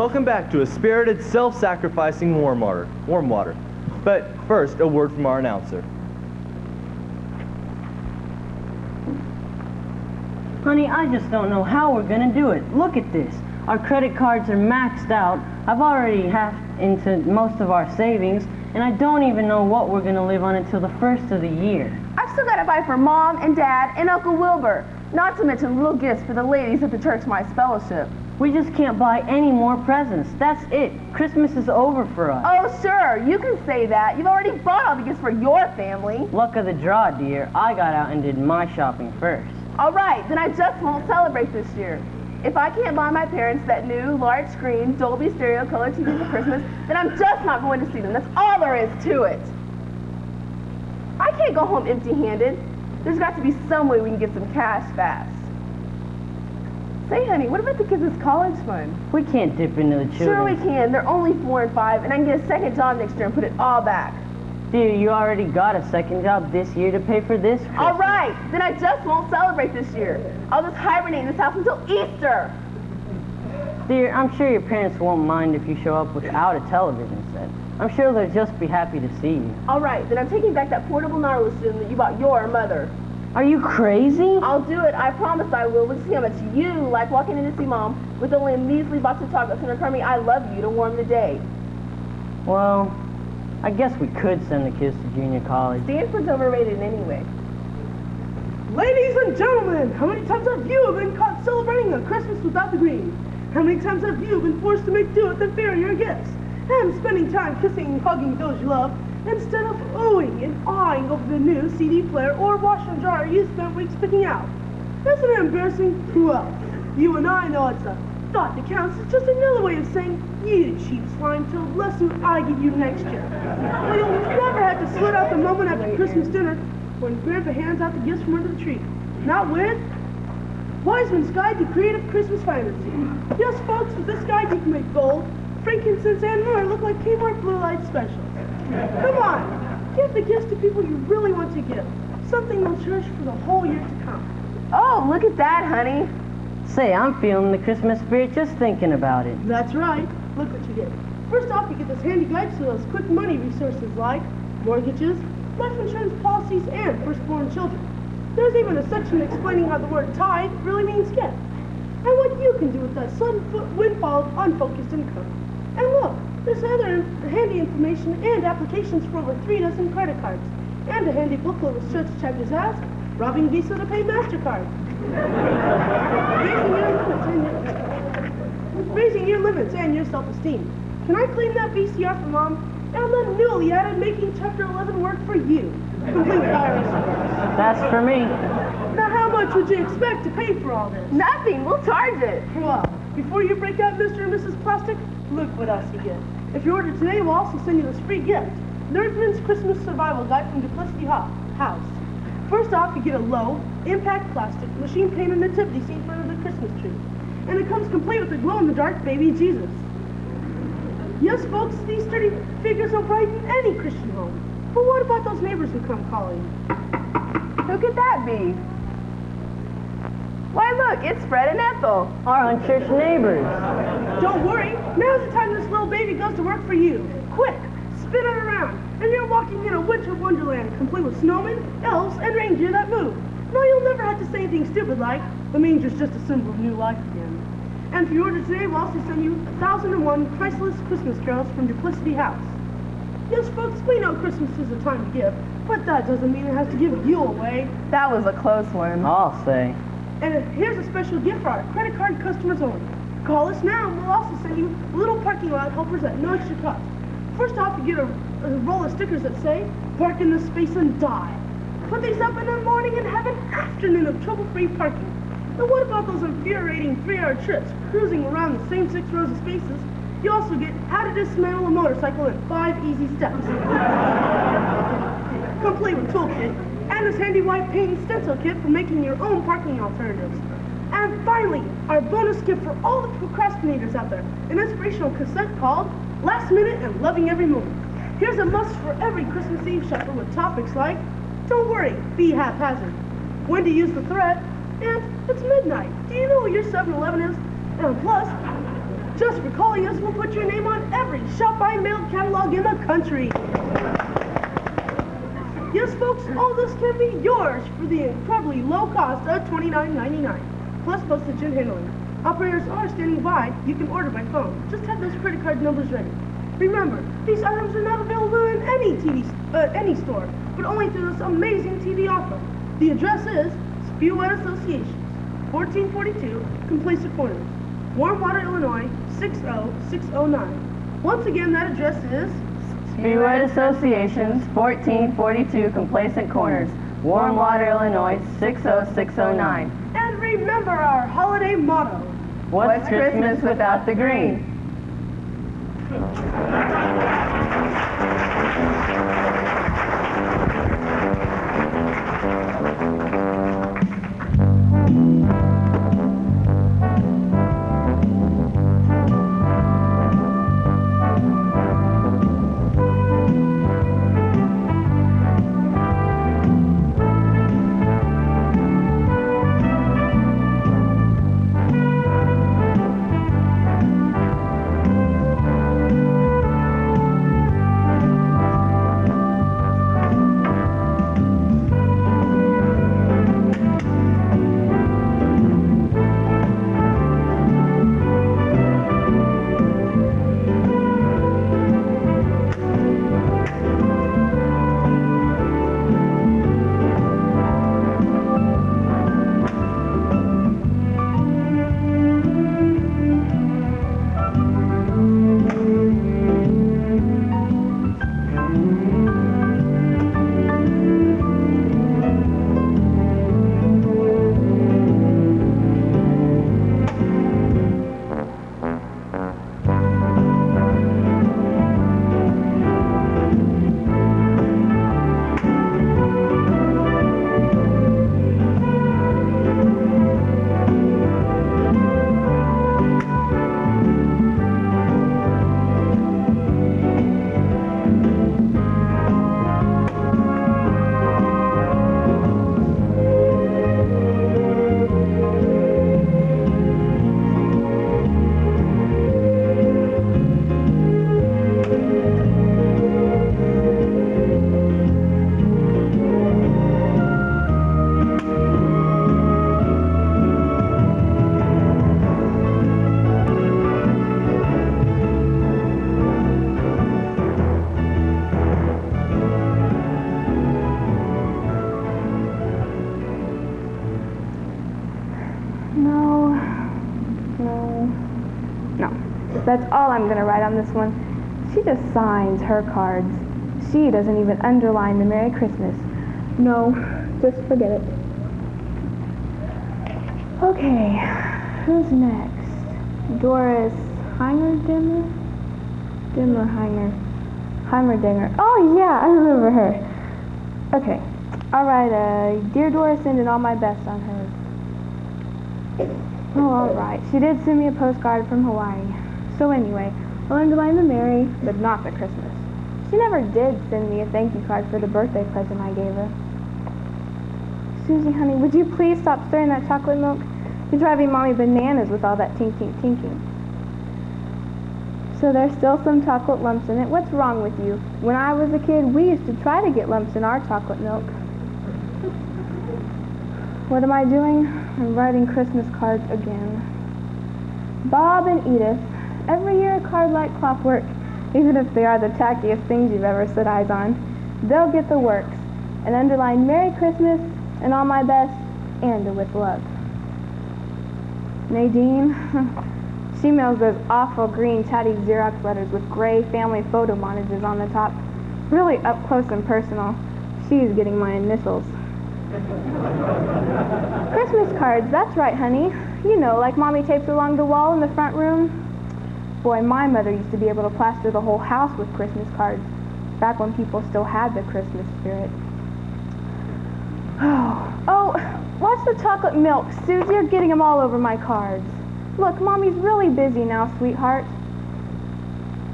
welcome back to a spirited, self-sacrificing warm water. But first, a word from our announcer. Honey, I just don't know how we're gonna do it. Look at this. Our credit cards are maxed out. I've already hacked into most of our savings, and I don't even know what we're gonna live on until the first of the year. I've still got to buy for Mom and Dad and Uncle Wilbur, not to mention little gifts for the ladies at the Church Mice Fellowship. We just can't buy any more presents. That's it. Christmas is over for us. Oh, sure, you can say that. You've already bought all the gifts for your family. Luck of the draw, dear. I got out and did my shopping first. All right, then I just won't celebrate this year. If I can't buy my parents that new large screen Dolby stereo color TV for Christmas, then I'm just not going to see them. That's all there is to it. I can't go home empty-handed. There's got to be some way we can get some cash fast. Say, honey, what about the kids' college fund? We can't dip into the children. Sure we can. They're only 4 and 5, and I can get a second job next year and put it all back. Dear, you already got a second job this year to pay for this Christmas. All right, then I just won't celebrate this year. I'll just hibernate in this house until Easter. Dear, I'm sure your parents won't mind if you show up without a television set. I'm sure they'll just be happy to see you. All right, then I'm taking back that portable Nautilus system that you bought your mother. Are you crazy? I'll do it. I promise I will. We'll see how much you like walking in to see Mom with only a measly box of chocolates and her crummy I love you to warm the day. Well, I guess we could send the kids to junior college. Stanford's overrated anyway. Ladies and gentlemen, how many times have you been caught celebrating a Christmas without the green? How many times have you been forced to make do with inferior gifts? And spending time kissing and hugging those you love, instead of oohing and awing over the new CD player or washer and dryer you spent weeks picking out. Isn't it embarrassing? Well, you and I know it's a thought that counts. It's just another way of saying, you cheap swine, till less than I get you next year. Well, you'll never have to slit out the moment after Christmas dinner when Grandpa hands out the gifts from under the tree. Not with Wiseman's Guide to Creative Christmas Fantasy. Yes, folks, with this guide you can make gold, frankincense, and more look like Kmart Blue Light Specials. Come on, give the gifts to people you really want to give. Something they'll cherish for the whole year to come. Oh, look at that, honey. Say, I'm feeling the Christmas spirit just thinking about it. That's right. Look what you get. First off, you get this handy guide to those quick money resources like mortgages, life insurance policies, and firstborn children. There's even a section explaining how the word tithe really means gift, and what you can do with that sudden windfall of unfocused income. And look, there's other handy information and applications for over 3 dozen credit cards, and a handy booklet with such chapters as robbing Visa to pay MasterCard, raising your limits and your self-esteem. Can I claim that VCR for Mom? And the newly added Making Chapter 11 work for you, complete with IRS reports. That's for me. Now, how much would you expect to pay for all this? Nothing. We'll charge it. Well, before you break out Mr. and Mrs. Plastic, look what else you get. If you order today, we'll also send you this free gift, Nerdman's Christmas Survival Guide from Duplicity House. First off, you get a low, impact plastic, machine-painted nativity scene for the Christmas tree. And it comes complete with a glow-in-the-dark baby Jesus. Yes, folks, these sturdy figures will brighten any Christian home. But what about those neighbors who come calling? Who could that be? Why, look, it's Fred and Ethel. Our unchurched neighbors. Don't worry, now's the time this little baby goes to work for you. Quick, spin it around, and you're walking in a winter wonderland complete with snowmen, elves, and reindeer that move. No, you'll never have to say anything stupid like, the manger's just a symbol of new life again. And if you order today, we'll also send you 1001 priceless Christmas carols from Duplicity House. Yes, folks, we know Christmas is a time to give, but that doesn't mean it has to give you away. That was a close one. I'll say. And here's a special gift for our credit card customers only. Call us now, and we'll also send you little parking lot helpers at no extra cost. First off, you get a roll of stickers that say, park in this space and die. Put these up in the morning and have an afternoon of trouble-free parking. Now what about those infuriating 3-hour trips, cruising around the same 6 rows of spaces? You also get how to dismantle a motorcycle in 5 easy steps. Complete with toolkit, and this handy white paint stencil kit for making your own parking alternatives. And finally, our bonus gift for all the procrastinators out there, an inspirational cassette called Last Minute and Loving Every Moment. Here's a must for every Christmas Eve shopper with topics like, don't worry, be haphazard, when to use the thread, and it's midnight. Do you know where your 7-Eleven is? And plus, Just for calling us, we'll put your name on every Shop by Mail catalog in the country. Yes, folks, all this can be yours for the incredibly low cost of $29.99, plus postage and handling. Operators are standing by. You can order by phone. Just have those credit card numbers ready. Remember, these items are not available in any store, but only through this amazing TV offer. The address is Spewwet Associations, 1442 Complacent Corners, Warm Water, Illinois, 60609. Once again, that address is Spewwet Associations, 1442 Complacent Corners, Warm Water, Illinois, 60609. And remember our holiday motto. What's Christmas without the green? That's all I'm going to write on this one. She just signs her cards. She doesn't even underline the Merry Christmas. No, just forget it. Okay, who's next? Doris Heimerdinger? Heimerdinger. Oh yeah, I remember her. Okay, I'll write Dear Doris, sending all my best on hers. Oh, all right. She did send me a postcard from Hawaii. So anyway, I'll underline the Merry, but not the Christmas. She never did send me a thank you card for the birthday present I gave her. Susie, honey, would you please stop stirring that chocolate milk? You're driving Mommy bananas with all that tinking. So there's still some chocolate lumps in it. What's wrong with you? When I was a kid, we used to try to get lumps in our chocolate milk. What am I doing? I'm writing Christmas cards again. Bob and Edith. Every year a card like clockwork, even if they are the tackiest things you've ever set eyes on. They'll get the works, and underline Merry Christmas and all my best, and with love. Nadine, she mails those awful green chatty Xerox letters with gray family photo montages on the top. Really up close and personal. She's getting my initials. Christmas cards, that's right, honey. You know, like Mommy tapes along the wall in the front room. Boy, my mother used to be able to plaster the whole house with Christmas cards, back when people still had the Christmas spirit. Oh, watch the chocolate milk. Susie, you're getting them all over my cards. Look, Mommy's really busy now, sweetheart.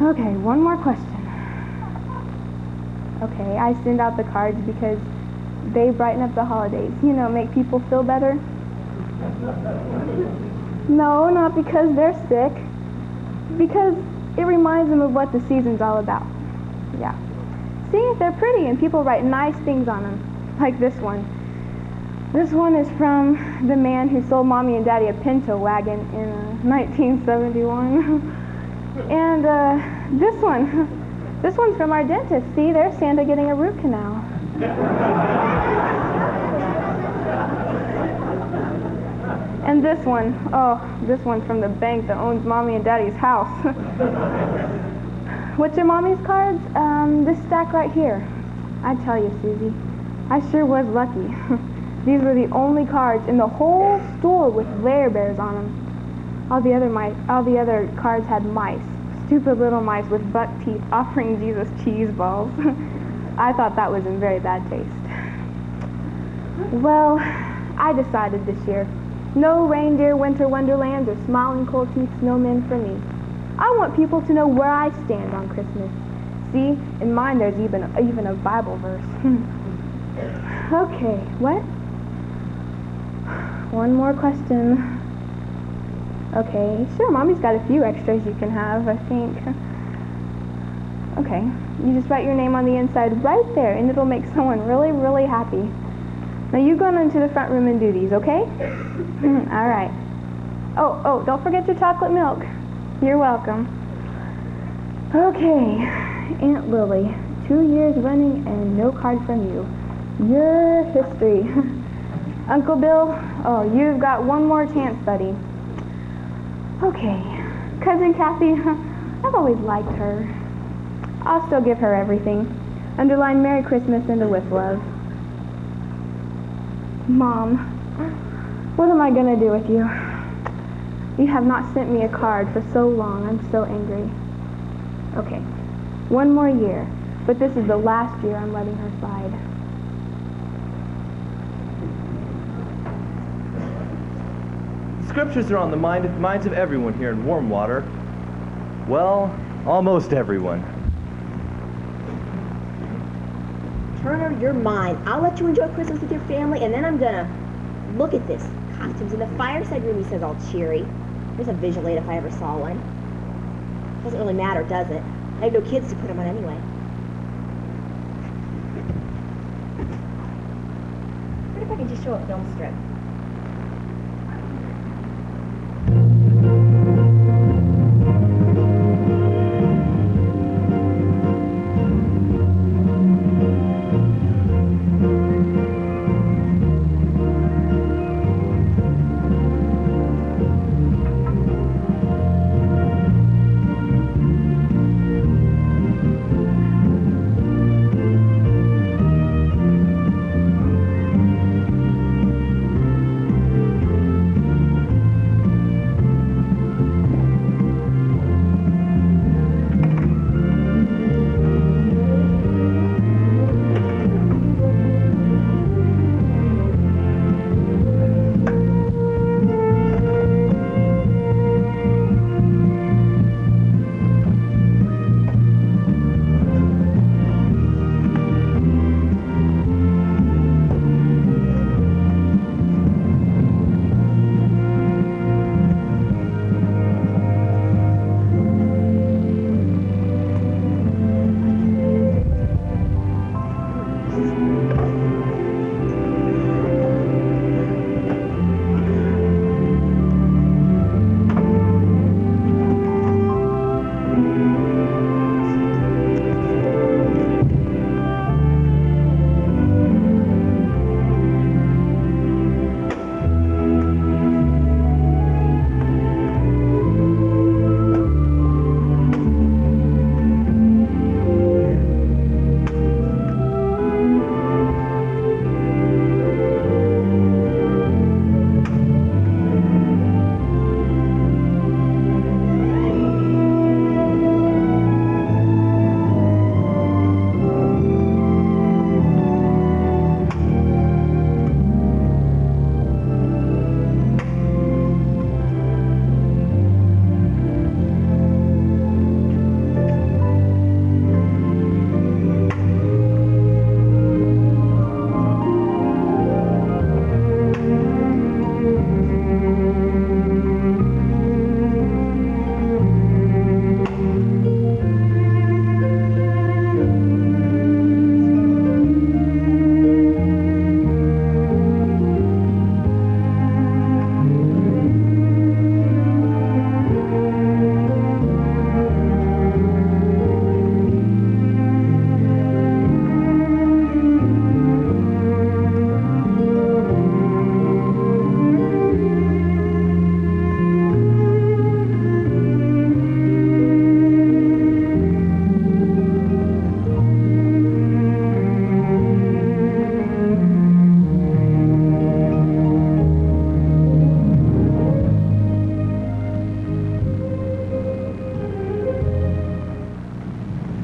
Okay, one more question. Okay, I send out the cards because they brighten up the holidays. You know, make people feel better. No, not because they're sick. Because it reminds them of what the season's all about. Yeah. See, they're pretty and people write nice things on them, like this one. This one is from the man who sold Mommy and Daddy a Pinto wagon in 1971. And this one's from our dentist. See, there's Santa getting a root canal. And this one's from the bank that owns Mommy and Daddy's house. What's your Mommy's cards? This stack right here. I tell you, Susie, I sure was lucky. These were the only cards in the whole store with Lair Bears on them. All the other cards had mice. Stupid little mice with buck teeth offering Jesus cheese balls. I thought that was in very bad taste. Well, I decided this year, no reindeer winter wonderlands or smiling cold teeth snowmen for me. I want people to know where I stand on Christmas. See, in mine there's even a Bible verse. Okay, what? One more question. Okay, sure, Mommy's got a few extras you can have, I think. Okay, you just write your name on the inside right there, and it'll make someone really, really happy. Now you go on into the front room and do these, okay? All right. Oh, don't forget your chocolate milk. You're welcome. Okay, Aunt Lily, 2 years running and no card from you. Your history. Uncle Bill, oh, you've got one more chance, buddy. Okay, Cousin Kathy, I've always liked her. I'll still give her everything. Underline Merry Christmas and with love. Mom, what am I gonna do with you? You have not sent me a card for so long. I'm so angry. Okay, one more year, but this is the last year I'm letting her slide. Scriptures are on the minds of everyone here in Warmwater. Well, almost everyone. Turner, you're mine. I'll let you enjoy Christmas with your family, and then I'm gonna look at this. Costumes in the fireside room, he says, all cheery. There's a visual aid if I ever saw one. Doesn't really matter, does it? I have no kids to put them on anyway. What if I could just show a film strip?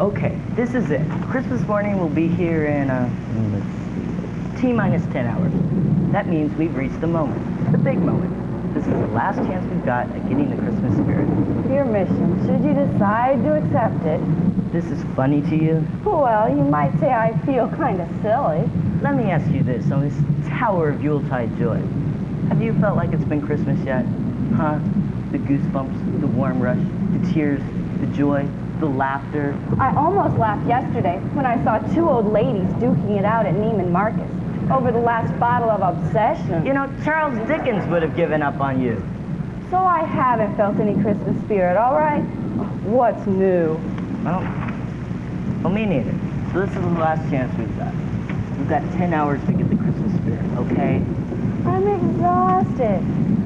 Okay, this is it. Christmas morning will be here in, let's see, T-minus 10 hours. That means we've reached the moment, the big moment. This is the last chance we've got at getting the Christmas spirit. Your mission, should you decide to accept it. This is funny to you? Well, you might say I feel kind of silly. Let me ask you this, on this tower of Yuletide joy, have you felt like it's been Christmas yet? Huh? The goosebumps, the warm rush, the tears, the joy, the laughter. I almost laughed yesterday when I saw two old ladies duking it out at Neiman Marcus over the last bottle of Obsession. You know, Charles Dickens would have given up on you. So I haven't felt any Christmas spirit, all right? What's new? Well, me neither. So this is the last chance we've got. We've got 10 hours to get the Christmas spirit, okay? I'm exhausted.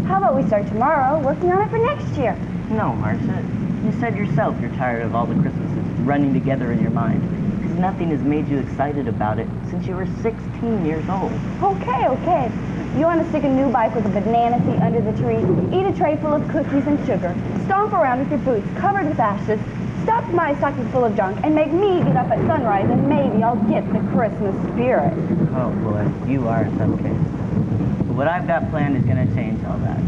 How about we start tomorrow working on it for next year? No, Marcia. You said yourself you're tired of all the Christmases running together in your mind. Because nothing has made you excited about it since you were 16 years old. Okay. You want to stick a new bike with a banana seat under the tree, eat a tray full of cookies and sugar, stomp around with your boots covered with ashes, stuff my stocking full of junk, and make me get up at sunrise, and maybe I'll get the Christmas spirit. Oh, boy, you are a tough case. But what I've got planned is going to change all that.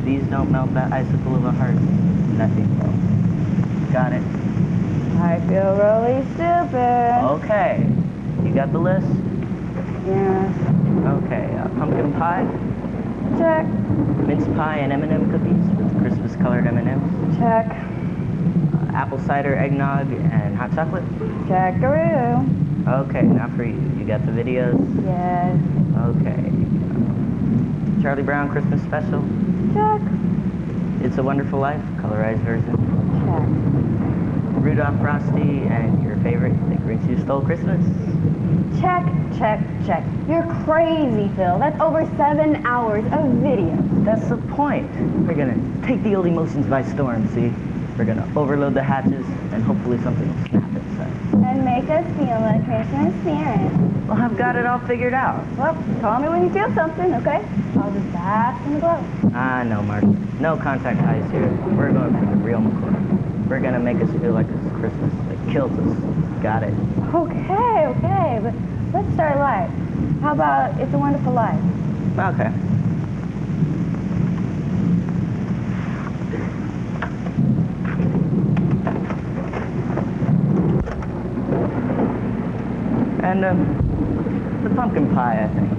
These don't melt that icicle of a heart. Nothing will. Got it? I feel really stupid. Okay. You got the list? Yes. Okay, pumpkin pie, Check. mince pie and M&M cookies with Christmas-colored M&Ms. Check. Apple cider, eggnog, and hot chocolate. Checkaroo. Okay, now for you. You got the videos? Yes. Okay. Charlie Brown Christmas special. Check. It's a Wonderful Life, colorized version. Check. Rudolph Frosty and your favorite, The Grinch Who Stole Christmas. Check. You're crazy, Phil. That's over 7 hours of video. That's the point. We're gonna take the old emotions by storm, see? We're gonna overload the hatches, and hopefully something will snap inside. And make us feel the Christmas spirit. Well, I've got it all figured out. Well, call me when you feel something, okay? I'll just bask in the glow. No, Mark. No contact highs here. We're going for the real McCoy. We're gonna make us feel like it's Christmas, like Kiltus. Got it. Okay, but let's start live. How about It's a Wonderful Life? Okay. And, the pumpkin pie, I think.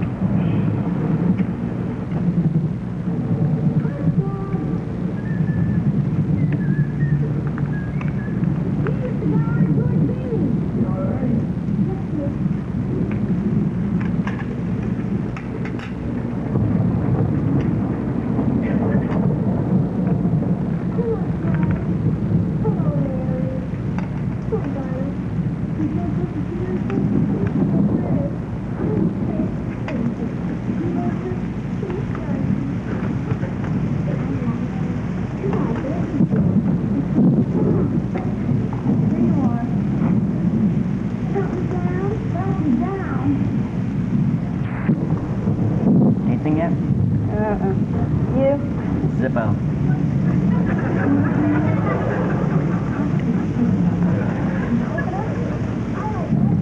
Anything yet? You? Zippo.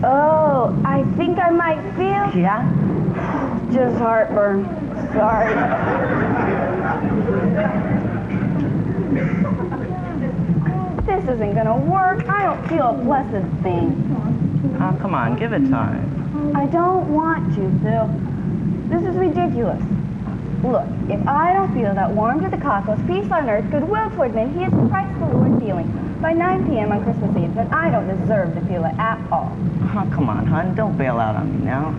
Oh, I think I might feel... Yeah? Just heartburn. Sorry. This isn't gonna work. I don't feel a blessed thing. Oh, come on, give it time. I don't want to, Phil. This is ridiculous. Look, if I don't feel that warm to the cockles, peace on earth, goodwill toward men, he is Christ the Lord feeling by 9 p.m. on Christmas Eve, then I don't deserve to feel it at all. Oh, come on, hon. Don't bail out on me now.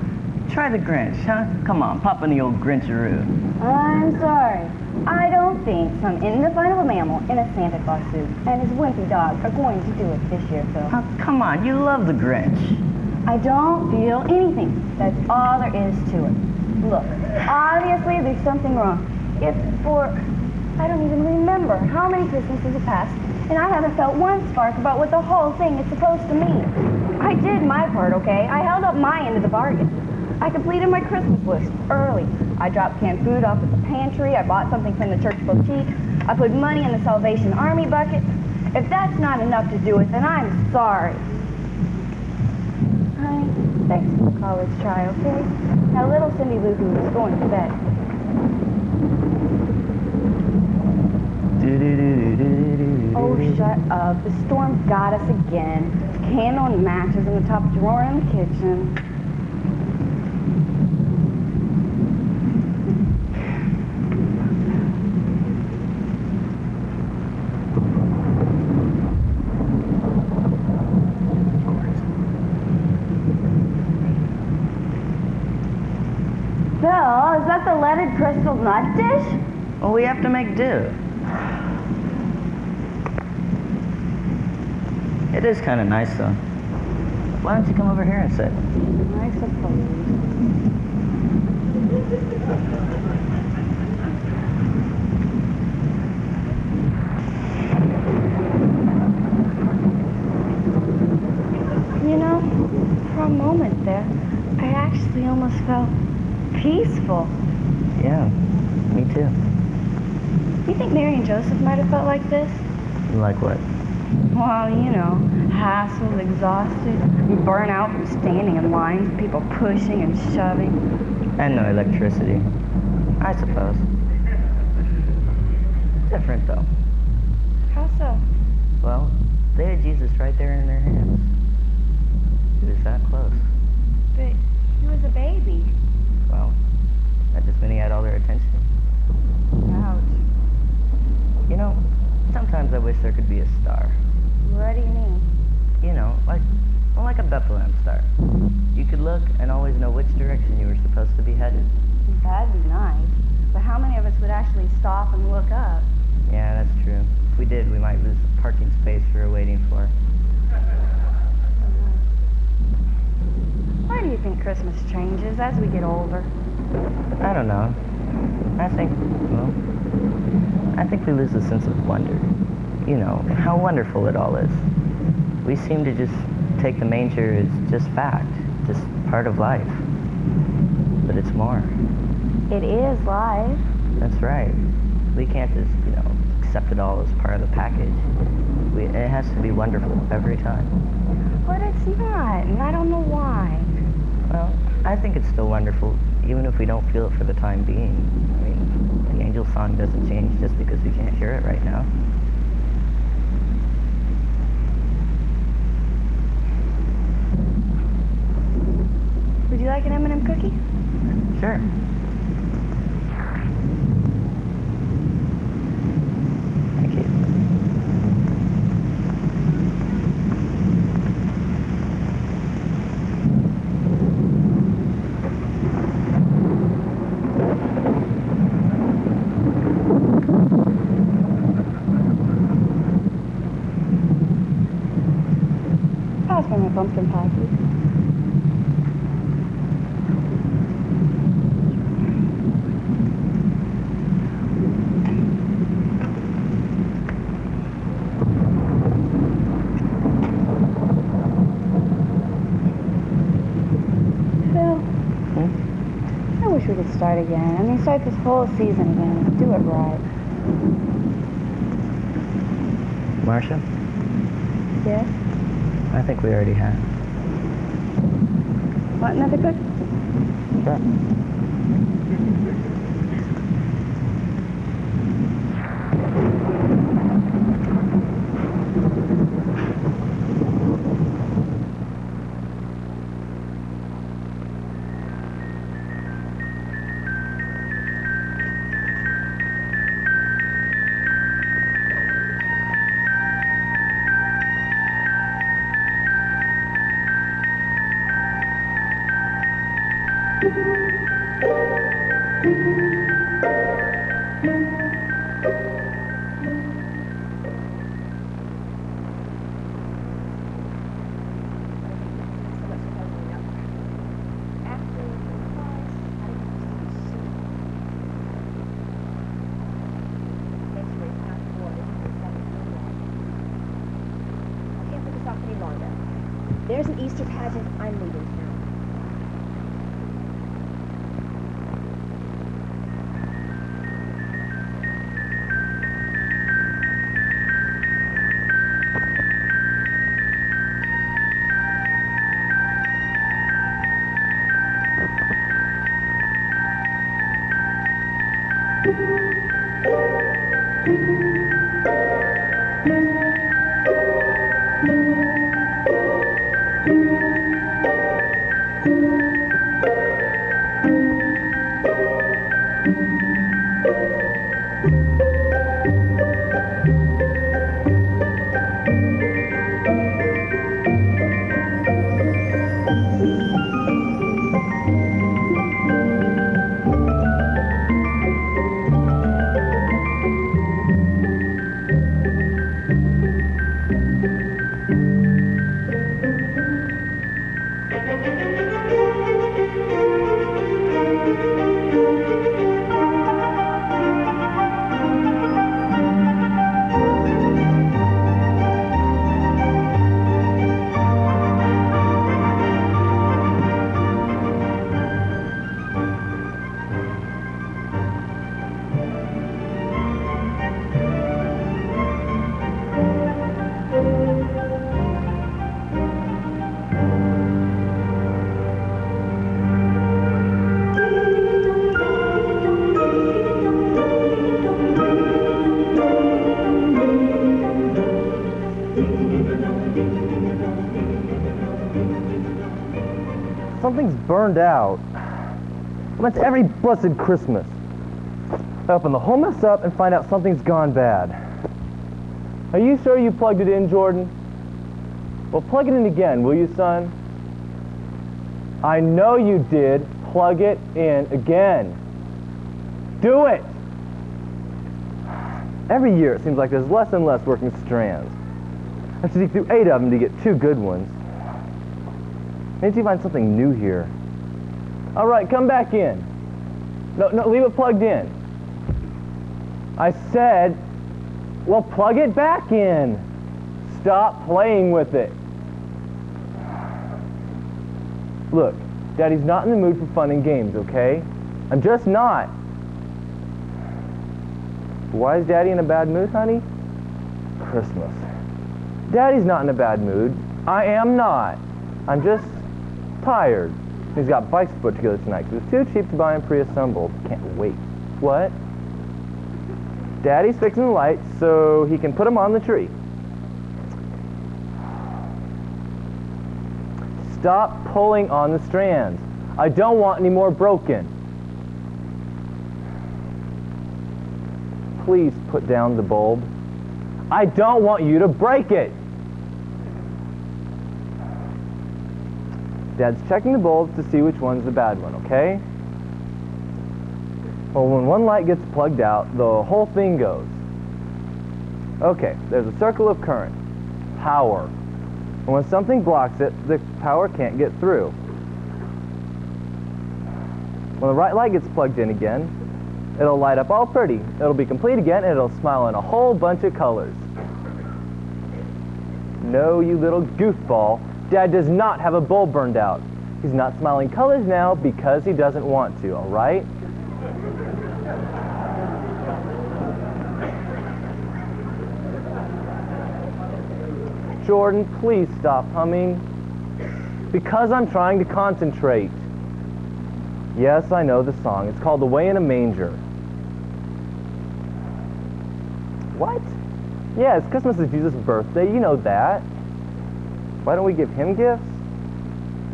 Try the Grinch, huh? Come on, pop in the old Grincharoo. I'm sorry. I don't think some indefinable mammal in a Santa Claus suit and his wimpy dog are going to do it this year, Phil. Oh, come on, you love the Grinch. I don't feel anything. That's all there is to it. Look, obviously there's something wrong. I don't even remember how many Christmases have passed, and I haven't felt one spark about what the whole thing is supposed to mean. I did my part, okay? I held up my end of the bargain. I completed my Christmas list early. I dropped canned food off at the pantry. I bought something from the church boutique. I put money in the Salvation Army bucket. If that's not enough to do it, then I'm sorry. Honey, thanks for the college try, okay? Now, little Cindy Lou Who is going to bed. Oh, shut up. The storm got us again. Candle and matches in the top drawer in the kitchen. Bill, is that the leaded crystal nut dish? Well, we have to make do. It is kind of nice, though. Why don't you come over here and sit? I suppose. You know, for a moment there, I actually almost felt peaceful. Yeah, me too. You think Mary and Joseph might have felt like this? Like what? Well, you know, hassled, exhausted, burnt out from standing in lines, people pushing and shoving. And no electricity. I suppose. Different, though. How so? Well, they had Jesus right there in their hands. He was that close. But he was a baby. Well, that just meant he had all their attention. Ouch. You know, sometimes I wish there could be a star. What do you mean? You know, like a Bethlehem star. You could look and always know which direction you were supposed to be headed. That'd be nice. But how many of us would actually stop and look up? Yeah, that's true. If we did, we might lose the parking space we were waiting for. Why do you think Christmas changes as we get older? I don't know. I think we lose the sense of wonder. You know, how wonderful it all is. We seem to just take the manger as just fact, just part of life. But it's more. It is life. That's right. We can't just, accept it all as part of the package. It has to be wonderful every time. But it's not, and I don't know why. Well, I think it's still wonderful, even if we don't feel it for the time being. I mean, the angel song doesn't change just because we can't hear it right now. Would you like an M&M cookie? Sure. Thank you. Pass me my pumpkin pie, please. I wish we could start again. I mean, start this whole season again. Do it right. Marcia, Yes? I think we already have. Want another cookie? Sure. There's an Easter pageant. I'm leaving town. something's burned out, well, that's every blessed Christmas. I open the whole mess up and find out something's gone bad. Are you sure you plugged it in, Jordan? Well, plug it in again, will you, son? I know you did. Plug it in again. Do it! Every year it seems like there's less and less working strands. I have to dig through 8 of them to get 2 good ones. Maybe you find something new here. All right, come back in. No, leave it plugged in. I said, well, plug it back in. Stop playing with it. Look, Daddy's not in the mood for fun and games, okay? I'm just not. Why is Daddy in a bad mood, honey? Christmas. Daddy's not in a bad mood. I am not. I'm just tired. He's got bikes put together tonight because it was too cheap to buy them pre-assembled. Can't wait. What? Daddy's fixing the lights so he can put them on the tree. Stop pulling on the strands. I don't want any more broken. Please put down the bulb. I don't want you to break it. Dad's checking the bulbs to see which one's the bad one, okay? Well, when one light gets plugged out, the whole thing goes. Okay, there's a circle of current. Power. And when something blocks it, the power can't get through. When the right light gets plugged in again, it'll light up all pretty. It'll be complete again, and it'll smile in a whole bunch of colors. No, you little goofball. Dad does not have a bulb burned out. He's not smiling colors now because he doesn't want to, all right? Jordan, please stop humming. Because I'm trying to concentrate. Yes, I know the song. It's called Away in a Manger. What? Yes, Christmas is Jesus' birthday. You know that. Why don't we give him gifts?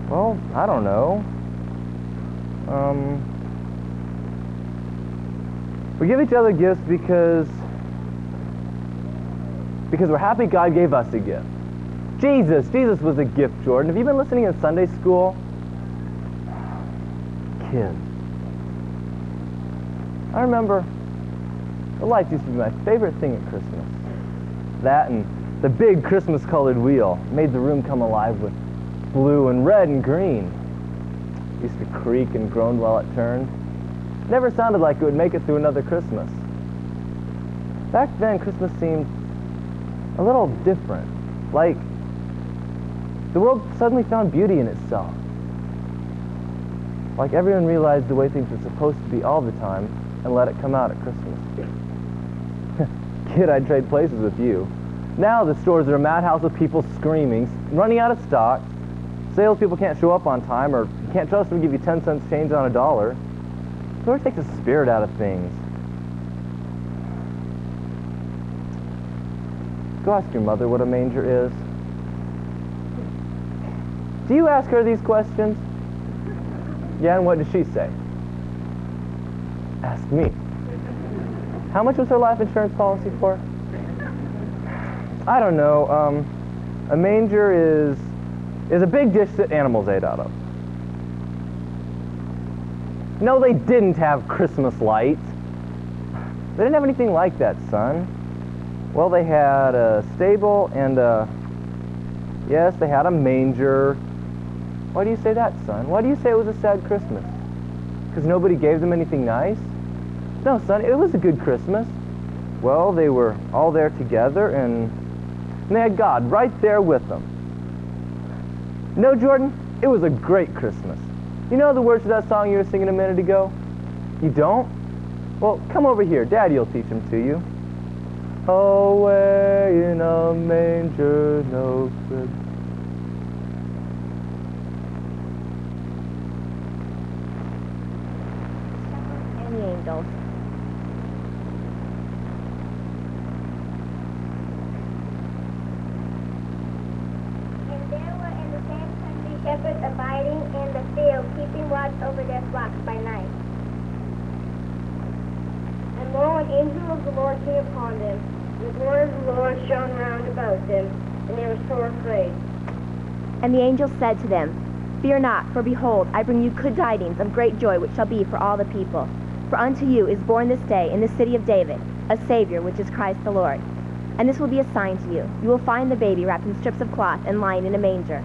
Well, I don't know. We give each other gifts because we're happy God gave us a gift. Jesus was a gift, Jordan. Have you been listening in Sunday school? Kids. I remember the lights used to be my favorite thing at Christmas. That and the big Christmas-colored wheel made the room come alive with blue and red and green. It used to creak and groan while it turned. Never sounded like it would make it through another Christmas. Back then, Christmas seemed a little different. Like the world suddenly found beauty in itself. Like everyone realized the way things were supposed to be all the time and let it come out at Christmas. Kid, I'd trade places with you. Now the stores are a madhouse with people screaming, running out of stock. Salespeople can't show up on time, or you can't trust them to give you 10 cents change on $1. It sort of takes the spirit out of things. Go ask your mother what a manger is. Do you ask her these questions? Yeah, and what did she say? Ask me. How much was her life insurance policy for? I don't know. A manger is a big dish that animals ate out of. No, they didn't have Christmas lights. They didn't have anything like that, son. Well, they had a stable and yes, they had a manger. Why do you say that, son? Why do you say it was a sad Christmas? Because nobody gave them anything nice? No, son, it was a good Christmas. Well, they were all there together, and they had God right there with them. No, Jordan, it was a great Christmas. You know the words to that song you were singing a minute ago? You don't? Well, come over here. Daddy will teach them to you. Away in a manger, no crib. And the angels. And there were in the same country shepherds shepherd abiding in the field, keeping watch over their flocks by night. And lo, an angel of the Lord came upon them. The glory of the Lord shone round about them, and they were sore afraid. And the angel said to them, Fear not, for behold, I bring you good tidings of great joy, which shall be for all the people. For unto you is born this day in the city of David a Savior, which is Christ the Lord. And this will be a sign to you. You will find the baby wrapped in strips of cloth and lying in a manger.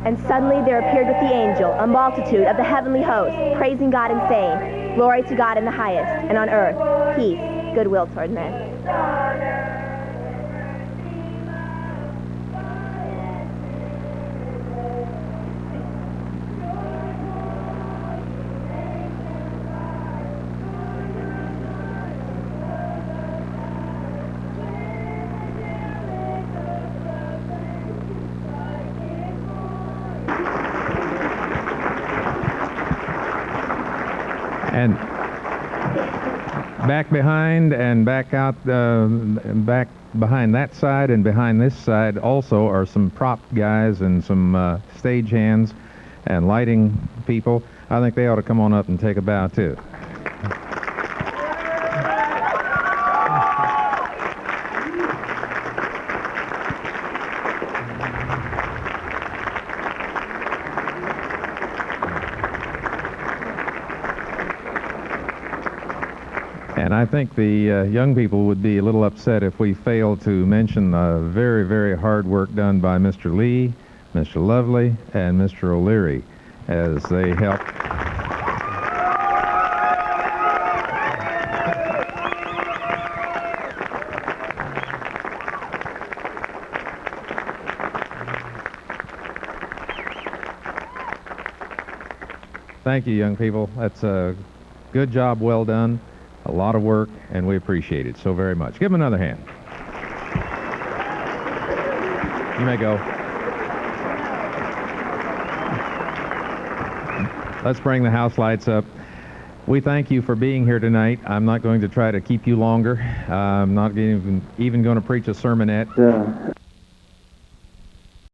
And suddenly there appeared with the angel a multitude of the heavenly host, praising God and saying, Glory to God in the highest, and on earth peace, goodwill toward men. And back behind and back out, back behind that side and behind this side also are some prop guys and some stage hands and lighting people. I think they ought to come on up and take a bow too. And I think the young people would be a little upset if we failed to mention the very, very hard work done by Mr. Lee, Mr. Lovely, and Mr. O'Leary as they helped. Thank you, young people. That's a good job, well done. A lot of work, and we appreciate it so very much. Give them another hand. You may go. Let's bring the house lights up. We thank you for being here tonight. I'm not going to try to keep you longer. I'm not even going to preach a sermonette.